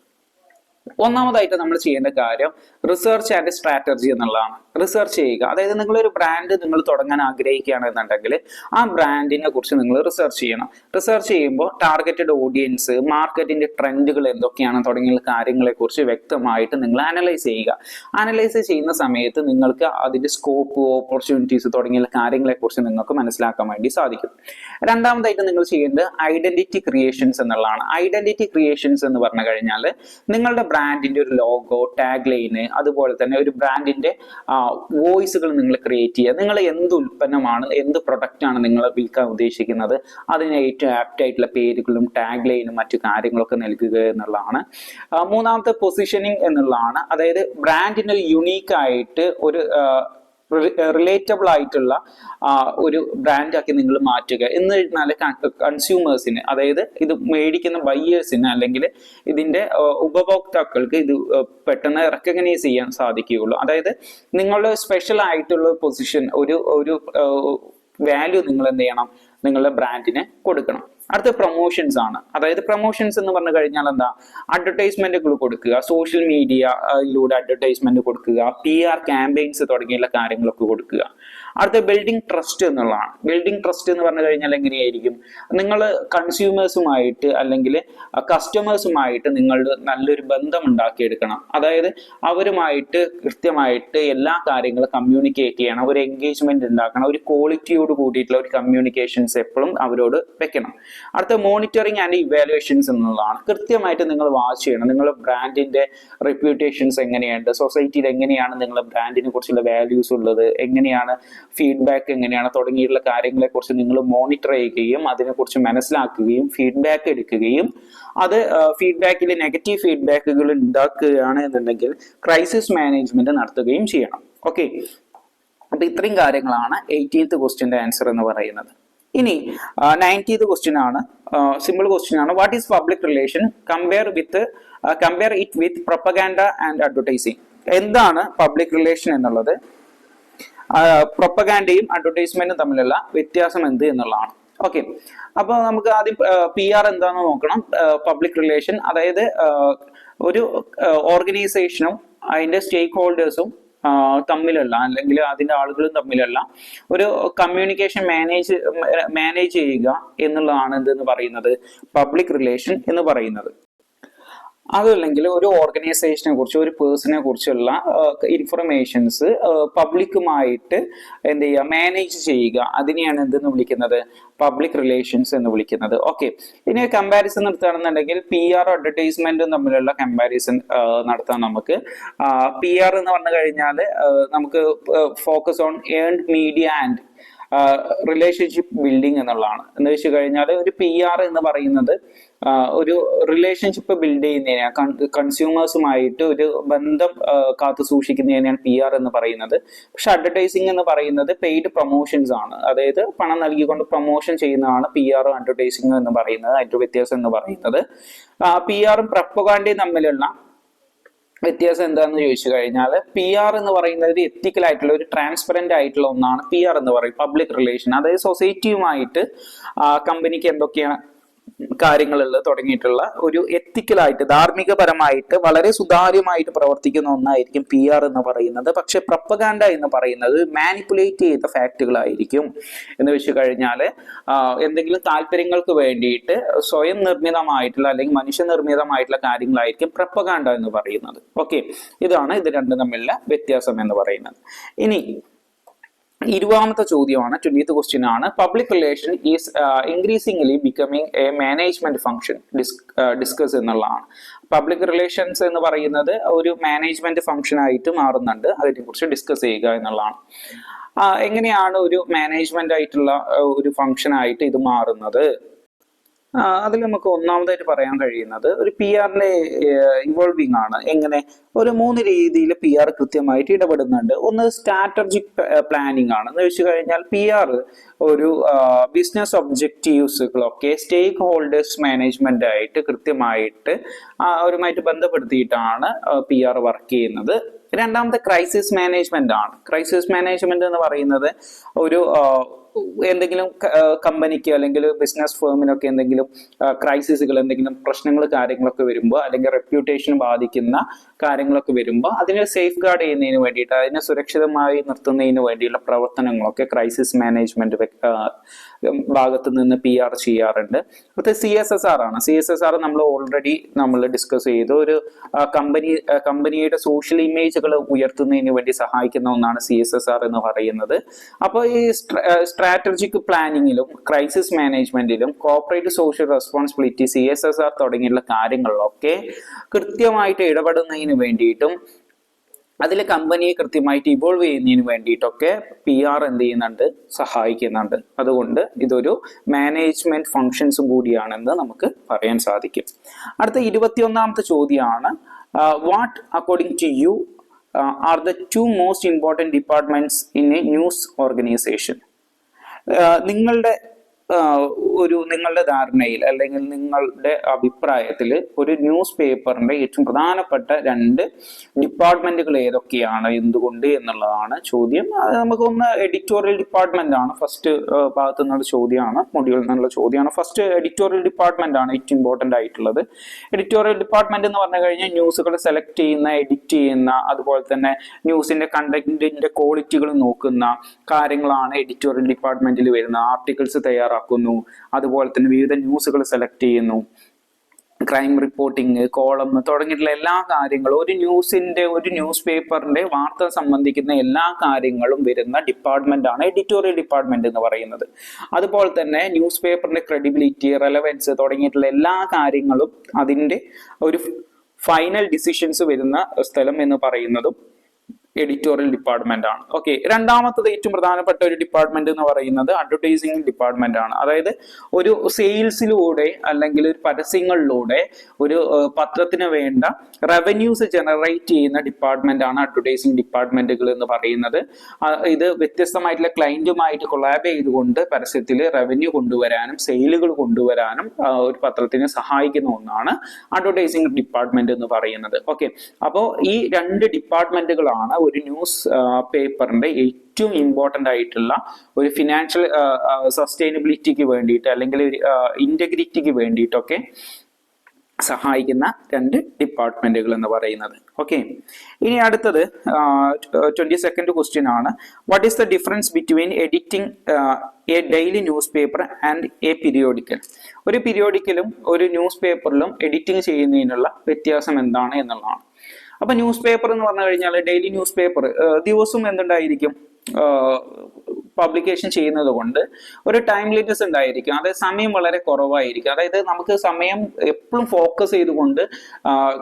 ഒന്നാമതായിട്ട് നമ്മൾ ചെയ്യേണ്ട കാര്യം റിസർച്ച് ആൻഡ് സ്ട്രാറ്റജി എന്നുള്ളതാണ്. റിസർച്ച് ചെയ്യുക, അതായത് നിങ്ങളൊരു ബ്രാൻഡ് നിങ്ങൾ തുടങ്ങാൻ ആഗ്രഹിക്കുകയാണെന്നുണ്ടെങ്കിൽ ആ ബ്രാൻഡിനെ കുറിച്ച് നിങ്ങൾ റിസർച്ച് ചെയ്യണം. റിസർച്ച് ചെയ്യുമ്പോൾ ടാർഗറ്റഡ് ഓഡിയൻസ്, മാർക്കറ്റിന്റെ ട്രെൻഡുകൾ എന്തൊക്കെയാണ് തുടങ്ങിയ കാര്യങ്ങളെ കുറിച്ച് വ്യക്തമായിട്ട് നിങ്ങൾ അനലൈസ് ചെയ്യുക. അനലൈസ് ചെയ്യുന്ന സമയത്ത് നിങ്ങൾക്ക് അതിന്റെ സ്കോപ്പ്, ഓപ്പർച്യൂണിറ്റീസ് തുടങ്ങിയ കാര്യങ്ങളെ കുറിച്ച് നിങ്ങൾക്ക് മനസ്സിലാക്കാൻ വേണ്ടി സാധിക്കും. രണ്ടാമതായിട്ട് നിങ്ങൾ ചെയ്യേണ്ടത് ഐഡന്റിറ്റി ക്രിയേഷൻസ് എന്നുള്ളതാണ്. ഐഡന്റിറ്റി ക്രിയേഷൻസ് എന്ന് പറഞ്ഞു കഴിഞ്ഞാൽ നിങ്ങളുടെ ബ്രാൻഡിന്റെ ഒരു ലോഗോ, ടാഗ് ലൈന്, അതുപോലെ തന്നെ ഒരു ബ്രാൻഡിന്റെ വോയിസുകൾ നിങ്ങൾ ക്രിയേറ്റ് ചെയ്യുക. നിങ്ങൾ എന്ത് ഉൽപ്പന്നമാണ്, എന്ത് പ്രൊഡക്റ്റ് ആണ് നിങ്ങൾ വിൽക്കാൻ ഉദ്ദേശിക്കുന്നത്, അതിന് ഏറ്റവും ആപ്റ്റ് ആയിട്ടുള്ള പേരുകളും ടാഗ് ലൈനും മറ്റു കാര്യങ്ങളൊക്കെ നൽകുക എന്നുള്ളതാണ്. മൂന്നാമത്തെ പൊസിഷനിങ് എന്നുള്ളതാണ്. അതായത് ബ്രാൻഡിന് യുണീക്ക് ആയിട്ട് ഒരു റിലേറ്റബിൾ ആയിട്ടുള്ള ഒരു ബ്രാൻഡാക്കി നിങ്ങൾ മാറ്റുക. എന്നിരുന്നാൽ കൺസ്യൂമേഴ്സിന്, അതായത് ഇത് മേടിക്കുന്ന ബയ്യേഴ്സിന് അല്ലെങ്കിൽ ഇതിന്റെ ഉപഭോക്താക്കൾക്ക് ഇത് പെട്ടെന്ന് റെക്കഗ്നൈസ് ചെയ്യാൻ സാധിക്കുകയുള്ളൂ. അതായത് നിങ്ങളുടെ സ്പെഷ്യൽ ആയിട്ടുള്ള പൊസിഷൻ, ഒരു വാല്യൂ നിങ്ങൾ എന്ത് ചെയ്യണം, നിങ്ങളുടെ ബ്രാൻഡിന് കൊടുക്കണം. അടുത്ത പ്രൊമോഷൻസ് ആണ്. അതായത് പ്രൊമോഷൻസ് എന്ന് പറഞ്ഞു കഴിഞ്ഞാൽ എന്താ, അഡ്വർടൈസ്മെന്റുകൾ കൊടുക്കുക, സോഷ്യൽ മീഡിയയിലൂടെ അഡ്വർടൈസ്മെന്റ് കൊടുക്കുക, PR ക്യാമ്പയിൻസ് തുടങ്ങിയുള്ള കാര്യങ്ങളൊക്കെ കൊടുക്കുക. അടുത്ത ബിൽഡിംഗ് ട്രസ്റ്റ് എന്നുള്ളതാണ്. ബിൽഡിംഗ് ട്രസ്റ്റ് എന്ന് പറഞ്ഞു കഴിഞ്ഞാൽ എങ്ങനെയായിരിക്കും, നിങ്ങൾ കൺസ്യൂമേഴ്സുമായിട്ട് അല്ലെങ്കിൽ കസ്റ്റമേഴ്സുമായിട്ട് നിങ്ങൾ നല്ലൊരു ബന്ധം ഉണ്ടാക്കിയെടുക്കണം. അതായത് അവരുമായിട്ട് കൃത്യമായിട്ട് എല്ലാ കാര്യങ്ങളും കമ്മ്യൂണിക്കേറ്റ് ചെയ്യണം, ഒരു എൻഗേജ്മെന്റ് ഉണ്ടാക്കണം, ഒരു ക്വാളിറ്റിയോട് കൂടിയിട്ടുള്ള ഒരു കമ്മ്യൂണിക്കേഷൻസ് എപ്പോഴും അവരോട് വെക്കണം. അടുത്ത മോണിറ്ററിങ് ആൻഡ് ഇവാലുവേഷൻസ് എന്നുള്ളതാണ്. കൃത്യമായിട്ട് നിങ്ങൾ വാച്ച് ചെയ്യണം, നിങ്ങളുടെ ബ്രാൻഡിന്റെ റെപ്യൂട്ടേഷൻസ് എങ്ങനെയുണ്ട്, സൊസൈറ്റിയിൽ എങ്ങനെയാണ് നിങ്ങളുടെ ബ്രാൻഡിനെ കുറിച്ചുള്ള വാല്യൂസ് ഉള്ളത്, എങ്ങനെയാണ് ഫീഡ്ബാക്ക് എങ്ങനെയാണ് തുടങ്ങിയിട്ടുള്ള കാര്യങ്ങളെ കുറിച്ച് നിങ്ങൾ മോണിറ്റർ ചെയ്യുകയും അതിനെക്കുറിച്ച് മനസ്സിലാക്കുകയും ഫീഡ്ബാക്ക് എടുക്കുകയും അത് ഫീഡ്ബാക്കിൽ നെഗറ്റീവ് ഫീഡ്ബാക്കുകൾ ഉണ്ടാക്കുകയാണ് എന്നുണ്ടെങ്കിൽ ക്രൈസിസ് മാനേജ്മെന്റ് നടത്തുകയും ചെയ്യണം. ഓക്കെ, അപ്പൊ ഇത്രയും കാര്യങ്ങളാണ് 18th ക്വസ്റ്റ്യന്റെ ആൻസർ എന്ന് പറയുന്നത്. ഇനി 19th ക്വസ്റ്റ്യൻ ആണ്, സിമ്പിൾ ക്വസ്റ്റ്യൻ ആണ്. What is public relation, compare it with propaganda and advertising. എന്താണ് പബ്ലിക് റിലേഷൻ എന്നുള്ളത്, പ്രൊപ്പഗാൻഡയും അഡ്വർടൈസ്മെന്റും തമ്മിലുള്ള വ്യത്യാസം എന്ത് എന്നുള്ളതാണ്. ഓക്കെ, അപ്പൊ നമുക്ക് ആദ്യം PR എന്താണെന്ന് നോക്കണം. പബ്ലിക് റിലേഷൻ അതായത് ഒരു ഓർഗനൈസേഷനും അതിന്റെ സ്റ്റേക്ക് ഹോൾഡേഴ്സും തമ്മിലുള്ള അല്ലെങ്കിൽ അതിന്റെ ആളുകളും തമ്മിലുള്ള ഒരു കമ്മ്യൂണിക്കേഷൻ മാനേജ് ചെയ്യുക എന്നുള്ളതാണ് എന്തെന്ന് പറയുന്നത് പബ്ലിക് റിലേഷൻ എന്ന് പറയുന്നത്. അതല്ലെങ്കിൽ ഒരു ഓർഗനൈസേഷനെ കുറിച്ച് ഒരു പേഴ്സണെ കുറിച്ചുള്ള ഇൻഫർമേഷൻസ് പബ്ലിക്കുമായിട്ട് എന്ത് ചെയ്യുക, മാനേജ് ചെയ്യുക, അതിനെയാണ് എന്തെന്ന് വിളിക്കുന്നത്, പബ്ലിക് റിലേഷൻസ് എന്ന് വിളിക്കുന്നത്. ഓക്കെ, ഇനി കമ്പാരിസൺ നടത്തുകയാണെന്നുണ്ടെങ്കിൽ PR അഡ്വർടൈസ്മെന്റും തമ്മിലുള്ള കമ്പാരിസൺ നടത്താൻ നമുക്ക്. PR എന്ന് പറഞ്ഞു കഴിഞ്ഞാൽ നമുക്ക് focus on earned media and relationship building എന്നുള്ളതാണ്. എന്ന് വെച്ച് കഴിഞ്ഞാൽ ഒരു PR എന്ന് പറയുന്നത് ഒരു റിലേഷൻഷിപ്പ് ബിൽഡ് ചെയ്യുന്നതിനെയാണ്, കൺസ്യൂമേഴ്സുമായിട്ട് ഒരു ബന്ധം കാത്തു സൂക്ഷിക്കുന്നതിനെയാണ് PR എന്ന് പറയുന്നത്. പക്ഷെ അഡ്വർടൈസിങ് എന്ന് പറയുന്നത് പെയ്ഡ് പ്രൊമോഷൻസ് ആണ്, അതായത് പണം നൽകിക്കൊണ്ട് പ്രൊമോഷൻ ചെയ്യുന്നതാണ് PR അഡ്വർടൈസിങ് എന്ന് പറയുന്നത്. അതിന്റെ വ്യത്യാസം എന്ന് പറയുന്നത് PR പ്രൊപ്പഗാൻഡയും തമ്മിലുള്ള വ്യത്യാസം എന്താണെന്ന് ചോദിച്ചു കഴിഞ്ഞാൽ PR എന്ന് പറയുന്നത് എത്തിക്കൽ ആയിട്ടുള്ള ഒരു ട്രാൻസ്പെറന്റ് ആയിട്ടുള്ള ഒന്നാണ് PR എന്ന് പറയും. പബ്ലിക് റിലേഷൻ അതായത് സൊസൈറ്റിയുമായിട്ട് കമ്പനിക്ക് എന്തൊക്കെയാണ് കാര്യങ്ങളുള്ളത് തുടങ്ങിയിട്ടുള്ള ഒരു എത്തിക്കലായിട്ട് ധാർമ്മികപരമായിട്ട് വളരെ സുതാര്യമായിട്ട് പ്രവർത്തിക്കുന്ന ഒന്നായിരിക്കും PR എന്ന് പറയുന്നത്. പക്ഷെ പ്രൊപ്പഗാൻഡ എന്ന് പറയുന്നത് മാനിപ്പുലേറ്റ് ചെയ്ത ഫാക്റ്റുകളായിരിക്കും. എന്ന് വെച്ച് കഴിഞ്ഞാൽ എന്തെങ്കിലും താല്പര്യങ്ങൾക്ക് വേണ്ടിയിട്ട് സ്വയം നിർമ്മിതമായിട്ടുള്ള അല്ലെങ്കിൽ മനുഷ്യനിർമ്മിതമായിട്ടുള്ള കാര്യങ്ങളായിരിക്കും പ്രൊപ്പഗാൻഡ എന്ന് പറയുന്നത്. ഓക്കെ, ഇതാണ് ഇത് രണ്ടും തമ്മിലുള്ള വ്യത്യാസം എന്ന് പറയുന്നത്. ഇനി 20ാമത്തെ ചോദ്യമാണ്, 20th ക്വസ്റ്റ്യൻ ആണ്. Public relation is increasingly becoming A management function discuss എന്നുള്ളതാണ്. പബ്ലിക് റിലേഷൻസ് എന്ന് പറയുന്നത് ഒരു മാനേജ്മെന്റ് ഫംഗ്ഷൻ ആയിട്ട് മാറുന്നുണ്ട്, അതിനെ കുറിച്ച് ഡിസ്കസ് ചെയ്യുക എന്നുള്ളതാണ്. എങ്ങനെയാണ് ഒരു മാനേജ്മെന്റ് ആയിട്ടുള്ള ഒരു ഫംഗ്ഷൻ ആയിട്ട് ഇത് മാറുന്നത്? അതിൽ നമുക്ക് ഒന്നാമതായിട്ട് പറയാൻ കഴിയുന്നത് ഒരു PR-ന്റെ ഇൻവോൾവിംഗ് ആണ്. എങ്ങനെ? ഒരു 3 രീതിയിൽ PR കൃത്യമായിട്ട് ഇടപെടുന്നുണ്ട്. ഒന്ന് സ്ട്രാറ്റജിക് പ്ലാനിങ് ആണ്. എന്ന് വെച്ച് കഴിഞ്ഞാൽ PR ഒരു ബിസിനസ് ഒബ്ജക്റ്റീവ്സുകളൊക്കെ സ്റ്റേക്ക് ഹോൾഡേഴ്സ് മാനേജ്മെന്റ് ആയിട്ട് കൃത്യമായിട്ട് അവരുമായിട്ട് ബന്ധപ്പെടുത്തിയിട്ടാണ് PR വർക്ക് ചെയ്യുന്നത്. രണ്ടാമത്തെ ക്രൈസിസ് മാനേജ്മെന്റ് ആണ്. ക്രൈസിസ് മാനേജ്മെന്റ് എന്ന് പറയുന്നത് ഒരു എന്തെങ്കിലും കമ്പനിക്ക് അല്ലെങ്കിൽ ബിസിനസ് ഫേമിനൊക്കെ എന്തെങ്കിലും ക്രൈസിസുകൾ, എന്തെങ്കിലും പ്രശ്നങ്ങൾ കാര്യങ്ങളൊക്കെ വരുമ്പോൾ അല്ലെങ്കിൽ റെപ്യൂട്ടേഷൻ ബാധിക്കുന്ന കാര്യങ്ങളൊക്കെ വരുമ്പോൾ അതിനെ സേഫ് ഗാർഡ് ചെയ്യുന്നതിന് വേണ്ടിയിട്ട്, അതിനെ സുരക്ഷിതമായി നിർത്തുന്നതിന് വേണ്ടിയുള്ള പ്രവർത്തനങ്ങളൊക്കെ ക്രൈസിസ് മാനേജ്മെന്റ് ഭാഗത്ത് നിന്ന് PR ചെയ്യാറുണ്ട്. അടുത്ത CSSR ആണ്. CSSR നമ്മൾ ഡിസ്കസ് ചെയ്തു. ഒരു കമ്പനിയുടെ സോഷ്യൽ ഇമേജുകൾ ഉയർത്തുന്നതിന് വേണ്ടി സഹായിക്കുന്ന ഒന്നാണ് CSSR എന്ന് പറയുന്നത്. അപ്പോൾ ഈ സ്ട്രാറ്റജിക് പ്ലാനിങ്ങിലും ക്രൈസിസ് മാനേജ്മെന്റിലും കോർപ്പറേറ്റ് സോഷ്യൽ റെസ്പോൺസിബിലിറ്റി CSSR തുടങ്ങിയുള്ള കാര്യങ്ങളിലൊക്കെ കൃത്യമായിട്ട് ഇടപെടുന്നതിന് വേണ്ടിയിട്ടും അതിൽ കമ്പനിയെ കൃത്യമായിട്ട് ഇവോൾവ് ചെയ്യുന്നതിന് വേണ്ടിയിട്ടൊക്കെ PR എന്ത് ചെയ്യുന്നുണ്ട്, സഹായിക്കുന്നുണ്ട്. അതുകൊണ്ട് ഇതൊരു മാനേജ്മെന്റ് ഫങ്ഷൻസും കൂടിയാണെന്ന് നമുക്ക് പറയാൻ സാധിക്കും. അടുത്ത 21ാമത്തെ ചോദ്യമാണ്, what according to you are the 2 most important departments in a news organisation? നിങ്ങളുടെ ഒരു നിങ്ങളുടെ ധാരണയിൽ അല്ലെങ്കിൽ നിങ്ങളുടെ അഭിപ്രായത്തിൽ ഒരു ന്യൂസ് പേപ്പറിന്റെ ഏറ്റവും പ്രധാനപ്പെട്ട 2 ഡിപ്പാർട്ട്മെന്റുകൾ ഏതൊക്കെയാണ്, എന്തുകൊണ്ട് എന്നുള്ളതാണ് ചോദ്യം. അത് നമുക്കൊന്ന് എഡിറ്റോറിയൽ ഡിപ്പാർട്ട്മെന്റ് ആണ് ഫസ്റ്റ് ഭാഗത്തു നിന്നുള്ള ചോദ്യമാണ്, മൊഡ്യൂളിൽ നിന്നുള്ള ചോദ്യമാണ്. ഫസ്റ്റ് എഡിറ്റോറിയൽ ഡിപ്പാർട്ട്മെന്റ് ആണ് ഏറ്റവും ഇമ്പോർട്ടന്റ് ആയിട്ടുള്ളത്. എഡിറ്റോറിയൽ ഡിപ്പാർട്ട്മെന്റ് എന്ന് പറഞ്ഞു കഴിഞ്ഞാൽ ന്യൂസുകൾ സെലക്ട് ചെയ്യുന്ന, എഡിറ്റ് ചെയ്യുന്ന, അതുപോലെ തന്നെ ന്യൂസിന്റെ കണ്ടന്റിന്റെ ക്വാളിറ്റികൾ നോക്കുന്ന കാര്യങ്ങളാണ് എഡിറ്റോറിയൽ ഡിപ്പാർട്ട്മെന്റിൽ വരുന്ന. ആർട്ടിക്കിൾസ് തയ്യാറാക്കുന്നു, അതുപോലെ തന്നെ വിവിധ ന്യൂസുകൾ സെലക്ട് ചെയ്യുന്നു, ക്രൈം റിപ്പോർട്ടിങ്, കോളം തുടങ്ങിയിട്ടുള്ള എല്ലാ കാര്യങ്ങളും ഒരു ന്യൂസ് പേപ്പറിന്റെ വാർത്ത സംബന്ധിക്കുന്ന എല്ലാ കാര്യങ്ങളും വരുന്ന ഡിപ്പാർട്ട്മെന്റ് ആണ് എഡിറ്റോറിയൽ ഡിപ്പാർട്ട്മെന്റ് എന്ന് പറയുന്നത്. അതുപോലെ തന്നെ ന്യൂസ് പേപ്പറിന്റെ ക്രെഡിബിലിറ്റി, റെലവൻസ് തുടങ്ങിയിട്ടുള്ള എല്ലാ കാര്യങ്ങളും അതിന്റെ ഒരു ഫൈനൽ ഡിസിഷൻസ് വരുന്ന സ്ഥലം എന്ന് പറയുന്നതും എഡിറ്റോറിയൽ ഡിപ്പാർട്ട്മെന്റ് ആണ്. ഓക്കെ, രണ്ടാമത്തത് ഏറ്റവും പ്രധാനപ്പെട്ട ഒരു ഡിപ്പാർട്ട്മെന്റ് എന്ന് പറയുന്നത് അഡ്വർടൈസിംഗ് ഡിപ്പാർട്ട്മെന്റ് ആണ്. അതായത് ഒരു സെയിൽസിലൂടെ അല്ലെങ്കിൽ ഒരു പരസ്യങ്ങളിലൂടെ ഒരു പത്രത്തിന് വേണ്ട റവന്യൂസ് ജനറേറ്റ് ചെയ്യുന്ന ഡിപ്പാർട്ട്മെന്റ് ആണ് അഡ്വർടൈസിംഗ് ഡിപ്പാർട്ട്മെന്റുകൾ എന്ന് പറയുന്നത്. ഇത് വ്യത്യസ്തമായിട്ടുള്ള ക്ലയന്റുമായിട്ട് കൊളാബ് ചെയ്തുകൊണ്ട് പരസ്യത്തിൽ റവന്യൂ കൊണ്ടുവരാനും സെയിലുകൾ കൊണ്ടുവരാനും ഒരു പത്രത്തിന് സഹായിക്കുന്ന ഒന്നാണ് അഡ്വർടൈസിംഗ് ഡിപ്പാർട്ട്മെന്റ് എന്ന് പറയുന്നത്. ഓക്കെ, അപ്പോൾ ഈ 2 ഡിപ്പാർട്ട്മെന്റുകളാണ് ഒരു ന്യൂസ് പേപ്പറിന്റെ ഏറ്റവും ഇമ്പോർട്ടന്റ് ആയിട്ടുള്ള ഒരു ഫിനാൻഷ്യൽ സസ്റ്റൈനബിലിറ്റിക്ക് വേണ്ടിയിട്ട് അല്ലെങ്കിൽ ഇന്റഗ്രിറ്റിക്ക് വേണ്ടിയിട്ടൊക്കെ സഹായിക്കുന്ന 2 ഡിപ്പാർട്ട്മെന്റുകൾ എന്ന് പറയുന്നത്. ഓക്കെ, ഇനി അടുത്തത് 22nd ക്വസ്റ്റ്യൻ ആണ്. What is the difference between editing A daily news paper and A periodical? ഒരു പീരിയോഡിക്കലും ഒരു ന്യൂസ് പേപ്പറിലും എഡിറ്റിംഗ് ചെയ്യുന്നതിനുള്ള വ്യത്യാസം എന്താണ് എന്നുള്ളതാണ്. അപ്പൊ ന്യൂസ് പേപ്പർ എന്ന് പറഞ്ഞു കഴിഞ്ഞാൽ ഡെയിലി ന്യൂസ് പേപ്പർ ദിവസവും എന്തുണ്ടായിരിക്കും, പബ്ലിക്കേഷൻ ചെയ്യുന്നത് കൊണ്ട് ഒരു ടൈം ലിമിറ്റ്സ് ഉണ്ടായിരിക്കും. അതായത് സമയം വളരെ കുറവായിരിക്കും. അതായത് നമുക്ക് സമയം എപ്പോഴും ഫോക്കസ് ചെയ്തുകൊണ്ട്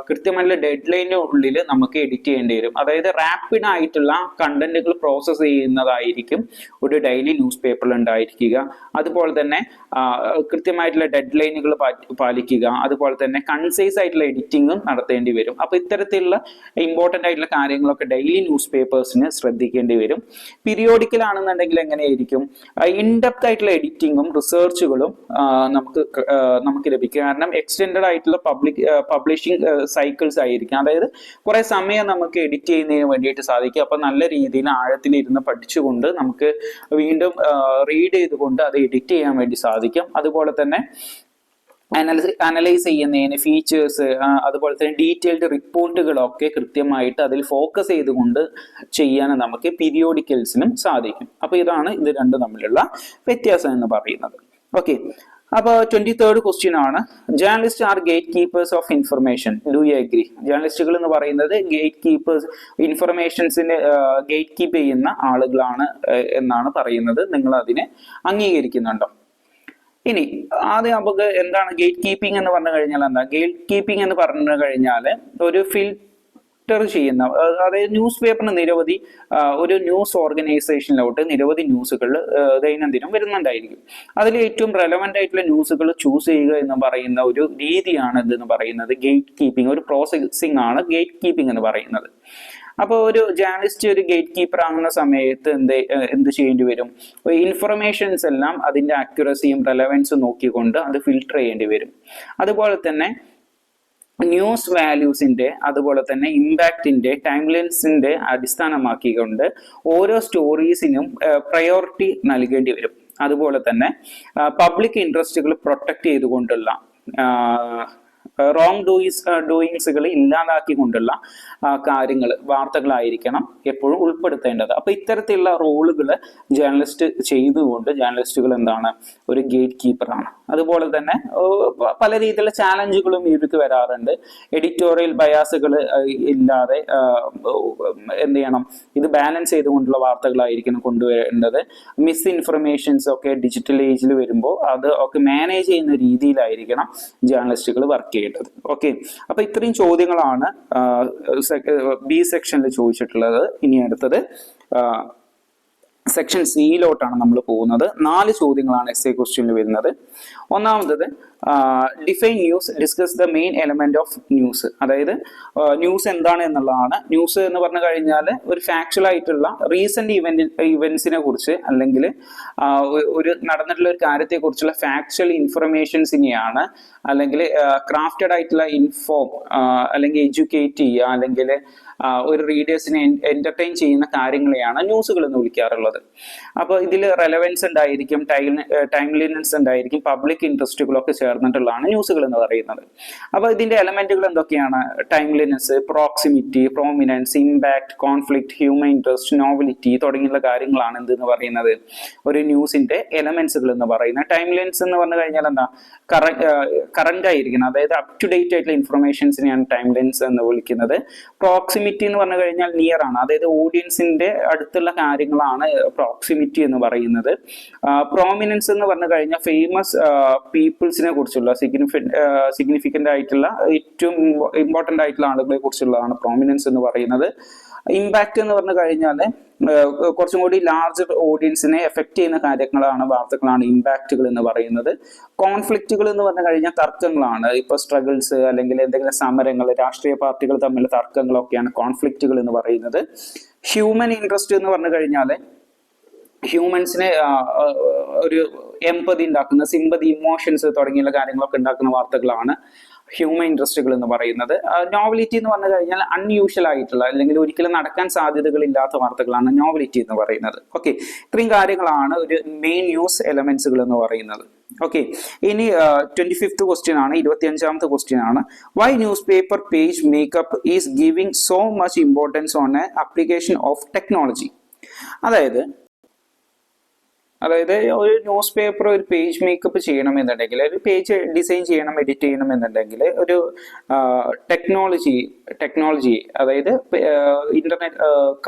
കൃത്യമായിട്ടുള്ള ഡെഡ് ലൈനിന്റെ ഉള്ളിൽ നമുക്ക് എഡിറ്റ് ചെയ്യേണ്ടി വരും. അതായത് റാപ്പിഡ് ആയിട്ടുള്ള കണ്ടന്റുകൾ പ്രോസസ് ചെയ്യുന്നതായിരിക്കും ഒരു ഡെയിലി ന്യൂസ് പേപ്പറിൽ ഉണ്ടായിരിക്കുക. അതുപോലെ തന്നെ കൃത്യമായിട്ടുള്ള ഡെഡ് ലൈനുകൾ പാലിക്കുക, അതുപോലെ തന്നെ കൺസൈസ് ആയിട്ടുള്ള എഡിറ്റിങ്ങും നടത്തേണ്ടി വരും. അപ്പൊ ഇത്തരത്തിലുള്ള ഇമ്പോർട്ടന്റ് ആയിട്ടുള്ള കാര്യങ്ങളൊക്കെ ഡെയിലി ന്യൂസ് പേപ്പേഴ്സിന് ശ്രദ്ധിക്കേണ്ടി വരും. പീരിയോഡിക്കൽ ആണെന്നുണ്ടെങ്കിൽ എങ്ങനെയായിരിക്കും, ഇൻഡെപ്ത് ആയിട്ടുള്ള എഡിറ്റിങ്ങും റിസർച്ചുകളും നമുക്ക് ലഭിക്കും. കാരണം എക്സ്റ്റെൻഡഡ് ആയിട്ടുള്ള പബ്ലിഷിംഗ് സൈക്കിൾസ് ആയിരിക്കും. അതായത് കുറെ സമയം നമുക്ക് എഡിറ്റ് ചെയ്യുന്നതിന് വേണ്ടിയിട്ട് സാധിക്കും. അപ്പൊ നല്ല രീതിയിൽ ആഴത്തിലിരുന്ന് പഠിച്ചുകൊണ്ട് നമുക്ക് വീണ്ടും റീഡ് ചെയ്തുകൊണ്ട് അത് എഡിറ്റ് ചെയ്യാൻ വേണ്ടി സാധിക്കും. അതുപോലെ തന്നെ അനലൈസ് ചെയ്യുന്നതിന് ഫീച്ചേഴ്സ്, അതുപോലെ തന്നെ ഡീറ്റെയിൽഡ് റിപ്പോർട്ടുകളൊക്കെ കൃത്യമായിട്ട് അതിൽ ഫോക്കസ് ചെയ്തുകൊണ്ട് ചെയ്യാൻ നമുക്ക് പീരിയോഡിക്കൽസിനും സാധിക്കും. അപ്പൊ ഇതാണ് ഇത് 2 തമ്മിലുള്ള വ്യത്യാസം എന്ന് പറയുന്നത്. ഓക്കെ, അപ്പൊ 23rd ക്വസ്റ്റ്യൻ ആണ്. Journalist are gatekeepers of information, do you agree? ജേർണലിസ്റ്റുകൾ എന്ന് പറയുന്നത് ഗേറ്റ് കീപ്പേഴ്സ്, ഇൻഫർമേഷൻസിന്റെ ഗേറ്റ് കീപ്പ് ചെയ്യുന്ന ആളുകളാണ് എന്നാണ് പറയുന്നത്. നിങ്ങൾ അതിനെ അംഗീകരിക്കുന്നുണ്ടോ? ഇനി ആദ്യം നമുക്ക് എന്താണ് ഗേറ്റ് കീപ്പിംഗ് എന്ന് പറഞ്ഞു കഴിഞ്ഞാൽ എന്താ? ഗേറ്റ് കീപ്പിംഗ് എന്ന് പറഞ്ഞു കഴിഞ്ഞാൽ ഒരു ഫിൽറ്റർ ചെയ്യുന്ന, അതായത് ന്യൂസ് പേപ്പറിന് നിരവധി ഒരു ന്യൂസ് ഓർഗനൈസേഷനിലോട്ട് നിരവധി ന്യൂസുകൾ ദൈനംദിനം വരുന്നുണ്ടായിരിക്കും. അതിൽ ഏറ്റവും റെലവെന്റ് ആയിട്ടുള്ള ന്യൂസുകൾ ചൂസ് ചെയ്യുക എന്ന് പറയുന്ന ഒരു രീതിയാണ് ഇതെന്ന് പറയുന്നത് ഗേറ്റ് കീപ്പിംഗ്. ഒരു പ്രോസസ്സിംഗ് ആണ് ഗേറ്റ് കീപ്പിംഗ് എന്ന് പറയുന്നത്. അപ്പോൾ ഒരു ജേർണലിസ്റ്റ് ഒരു ഗേറ്റ് കീപ്പർ ആകുന്ന സമയത്ത് എന്ത് ചെയ്യേണ്ടി വരും? ഇൻഫർമേഷൻസ് എല്ലാം അതിന്റെ ആക്യുറസിയും റെലവൻസും നോക്കിക്കൊണ്ട് അത് ഫിൽട്ടർ ചെയ്യേണ്ടി വരും. അതുപോലെ തന്നെ ന്യൂസ് വാല്യൂസിന്റെ, അതുപോലെ തന്നെ ഇമ്പാക്റ്റിന്റെ, ടൈംലൈൻസിന്റെ അടിസ്ഥാനമാക്കിക്കൊണ്ട് ഓരോ സ്റ്റോറീസിനും പ്രയോറിറ്റി നൽകേണ്ടി വരും. അതുപോലെ തന്നെ പബ്ലിക് ഇൻട്രസ്റ്റുകൾ പ്രൊട്ടക്ട് ചെയ്തുകൊണ്ടുള്ള റോങ് ഡൂയിങ്സുകൾ ഇല്ലാതാക്കിക്കൊണ്ടുള്ള കാര്യങ്ങൾ, വാർത്തകളായിരിക്കണം എപ്പോഴും ഉൾപ്പെടുത്തേണ്ടത്. അപ്പൊ ഇത്തരത്തിലുള്ള റോളുകൾ ജേർണലിസ്റ്റ് ചെയ്തുകൊണ്ട് ജേർണലിസ്റ്റുകൾ എന്താണ്, ഒരു ഗേറ്റ് കീപ്പറാണ്. അതുപോലെ തന്നെ പല രീതിയിലുള്ള ചാലഞ്ചുകളും ഇവർക്ക് വരാറുണ്ട്. എഡിറ്റോറിയൽ ബയാസുകൾ ഇല്ലാതെ എന്ത് ചെയ്യണം, ഇത് ബാലൻസ് ചെയ്തുകൊണ്ടുള്ള വാർത്തകളായിരിക്കണം കൊണ്ടുവരേണ്ടത്. മിസ് ഇൻഫർമേഷൻസ് ഒക്കെ ഡിജിറ്റൽ ഏജിൽ വരുമ്പോൾ അത് ഒക്കെ മാനേജ് ചെയ്യുന്ന രീതിയിലായിരിക്കണം ജേർണലിസ്റ്റുകൾ വർക്ക് ചെയ്യേണ്ടത്. ഓക്കെ, അപ്പൊ ഇത്രയും ചോദ്യങ്ങളാണ് ബി സെക്ഷനിൽ ചോദിച്ചിട്ടുള്ളത്. ഇനി അടുത്തത് സെക്ഷൻ സിയിലോട്ടാണ് നമ്മൾ പോകുന്നത്. 4 ചോദ്യങ്ങളാണ് എസ് എ ക്വസ്റ്റ്യനിൽ വരുന്നത്. ഒന്നാമത്തത്, define news, discuss the main element of news. അതായത് ന്യൂസ് എന്താണ് എന്നുള്ളതാണ്. ന്യൂസ് എന്ന് പറഞ്ഞു കഴിഞ്ഞാൽ ഒരു ഫാക്ച്വൽ ആയിട്ടുള്ള റീസെന്റ് ഇവന്റ്സിനെ കുറിച്ച് അല്ലെങ്കിൽ ഒരു നടന്നിട്ടുള്ള ഒരു കാര്യത്തെ കുറിച്ചുള്ള ഫാക്ച്വൽ ഇൻഫർമേഷൻസിനെയാണ്, അല്ലെങ്കിൽ ക്രാഫ്റ്റഡ് ആയിട്ടുള്ള അല്ലെങ്കിൽ എഡ്യൂക്കേറ്റ് ചെയ്യുക, അല്ലെങ്കിൽ ഒരു റീഡേഴ്സിനെ എന്റർടൈൻ ചെയ്യുന്ന കാര്യങ്ങളെയാണ് ന്യൂസുകൾ എന്ന് വിളിക്കാറുള്ളത്. അപ്പോൾ ഇതിൽ റെലവൻസ് ഉണ്ടായിരിക്കും, ടൈംലിനെസ് ഉണ്ടായിരിക്കും, പബ്ലിക് ഇൻട്രസ്റ്റുകളൊക്കെ ചേർന്നിട്ടുള്ളതാണ് ന്യൂസുകൾ എന്ന് പറയുന്നത്. അപ്പോൾ ഇതിന്റെ എലമെന്റുകൾ എന്തൊക്കെയാണ്? Timeliness, proximity, prominence, impact, conflict, human interest, novelty തുടങ്ങിയുള്ള കാര്യങ്ങളാണ് എന്തെന്ന് പറയുന്നത് ഒരു ന്യൂസിന്റെ എലമെന്റ്സുകൾ എന്ന് പറയുന്നത്. ടൈംലിനെസ് എന്ന് പറഞ്ഞു കഴിഞ്ഞാൽ എന്താ? കറന്റ് ആയിരിക്കണം, അതായത് അപ് ടു ഡേറ്റ് ആയിട്ടുള്ള ഇൻഫർമേഷൻസിനെയാണ് ടൈംലിനെസ് എന്ന് വിളിക്കുന്നത്. പ്രോക്സിമിറ്റി എന്ന് പറഞ്ഞു കഴിഞ്ഞാൽ നിയർ ആണ്, അതായത് ഓഡിയൻസിന്റെ അടുത്തുള്ള കാര്യങ്ങളാണ് പ്രോക്സിമിറ്റി എന്ന് പറയുന്നത്. പ്രോമിനൻസ് എന്ന് പറഞ്ഞു കഴിഞ്ഞാൽ ഫേമസ് പീപ്പിൾസിനെ കുറിച്ചുള്ള സിഗ്നിഫിക്കന്റ് ആയിട്ടുള്ള ഏറ്റവും ഇമ്പോർട്ടന്റ് ആയിട്ടുള്ള ആളുകളെ കുറിച്ചുള്ളതാണ് പ്രോമിനൻസ് എന്ന് പറയുന്നത്. ഇമ്പാക്ട് എന്ന് പറഞ്ഞു കഴിഞ്ഞാൽ കുറച്ചും കൂടി ലാർജർ ഓഡിയൻസിനെ എഫക്ട് ചെയ്യുന്ന കാര്യങ്ങളാണ്, വാർത്തകളാണ് ഇമ്പാക്റ്റുകൾ എന്ന് പറയുന്നത്. കോൺഫ്ലിക്റ്റുകൾ എന്ന് പറഞ്ഞു കഴിഞ്ഞാൽ തർക്കങ്ങളാണ്. ഇപ്പൊ സ്ട്രഗിൾസ് അല്ലെങ്കിൽ എന്തെങ്കിലും സമരങ്ങൾ, രാഷ്ട്രീയ പാർട്ടികൾ തമ്മിലുള്ള തർക്കങ്ങളൊക്കെയാണ് കോൺഫ്ലിക്റ്റുകൾ എന്ന് പറയുന്നത്. ഹ്യൂമൻ ഇൻട്രസ്റ്റ് എന്ന് പറഞ്ഞു കഴിഞ്ഞാൽ ഹ്യൂമൻസിനെ ഒരു എംപതി ഉണ്ടാക്കുന്ന, സിമ്പതി, ഇമോഷൻസ് തുടങ്ങിയുള്ള കാര്യങ്ങളൊക്കെ ഉണ്ടാക്കുന്ന വാർത്തകളാണ് ഹ്യൂമൻ ഇൻട്രസ്റ്റുകൾ എന്ന് പറയുന്നത്. നോവലിറ്റി എന്ന് പറഞ്ഞു കഴിഞ്ഞാൽ അൺയൂഷ്വൽ ആയിട്ടുള്ള അല്ലെങ്കിൽ ഒരിക്കലും നടക്കാൻ സാധ്യതകളില്ലാത്ത വാർത്തകളാണ് നോവലിറ്റി എന്ന് പറയുന്നത്. ഓക്കെ, ഇത്രയും കാര്യങ്ങളാണ് ഒരു മെയിൻ ന്യൂസ് എലമെന്റ്സുകൾ എന്ന് പറയുന്നത്. ഓക്കെ, ഇനി 25th ക്വസ്റ്റ്യൻ ആണ്, 25ാമത്തെ ക്വസ്റ്റ്യൻ ആണ്. Why newspaper page makeup is giving so much importance on a application of technology? അതായത് ഒരു ന്യൂസ് പേപ്പർ ഒരു പേജ് മേക്കപ്പ് ചെയ്യണമെന്നുണ്ടെങ്കിൽ, ഒരു പേജ് ഡിസൈൻ ചെയ്യണം, എഡിറ്റ് ചെയ്യണമെന്നുണ്ടെങ്കിൽ ഒരു ടെക്നോളജി അതായത്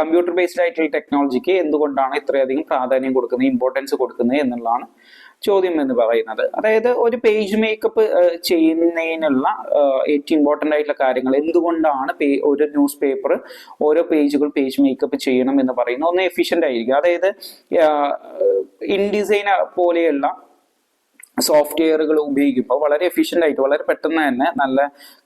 കമ്പ്യൂട്ടർ ബേസ്ഡ് ആയിട്ടുള്ള ടെക്നോളജിക്ക് എന്തുകൊണ്ടാണ് ഇത്രയധികം പ്രാധാന്യം കൊടുക്കുന്നത്, ഇമ്പോർട്ടൻസ് കൊടുക്കുന്നത് എന്നുള്ളതാണ് ചോദ്യം എന്ന് പറയുന്നത്. അതായത് ഒരു പേജ് മേക്കപ്പ് ചെയ്യുന്നതിനുള്ള ഏറ്റവും ഇമ്പോർട്ടൻ്റ് ആയിട്ടുള്ള കാര്യങ്ങൾ, എന്തുകൊണ്ടാണ് ഒരു ന്യൂസ് പേപ്പർ ഓരോ പേജ് മേക്കപ്പ് ചെയ്യണം എന്ന് പറയുന്നത്. ഒന്ന് എഫിഷ്യൻ്റ് ആയിരിക്കും, അതായത് ഇൻഡിസൈൻ പോലെയുള്ള സോഫ്റ്റ്വെയറുകൾ ഉപയോഗിക്കുമ്പോൾ വളരെ എഫിഷ്യൻ്റ് ആയിട്ട് വളരെ പെട്ടെന്ന് തന്നെ നല്ല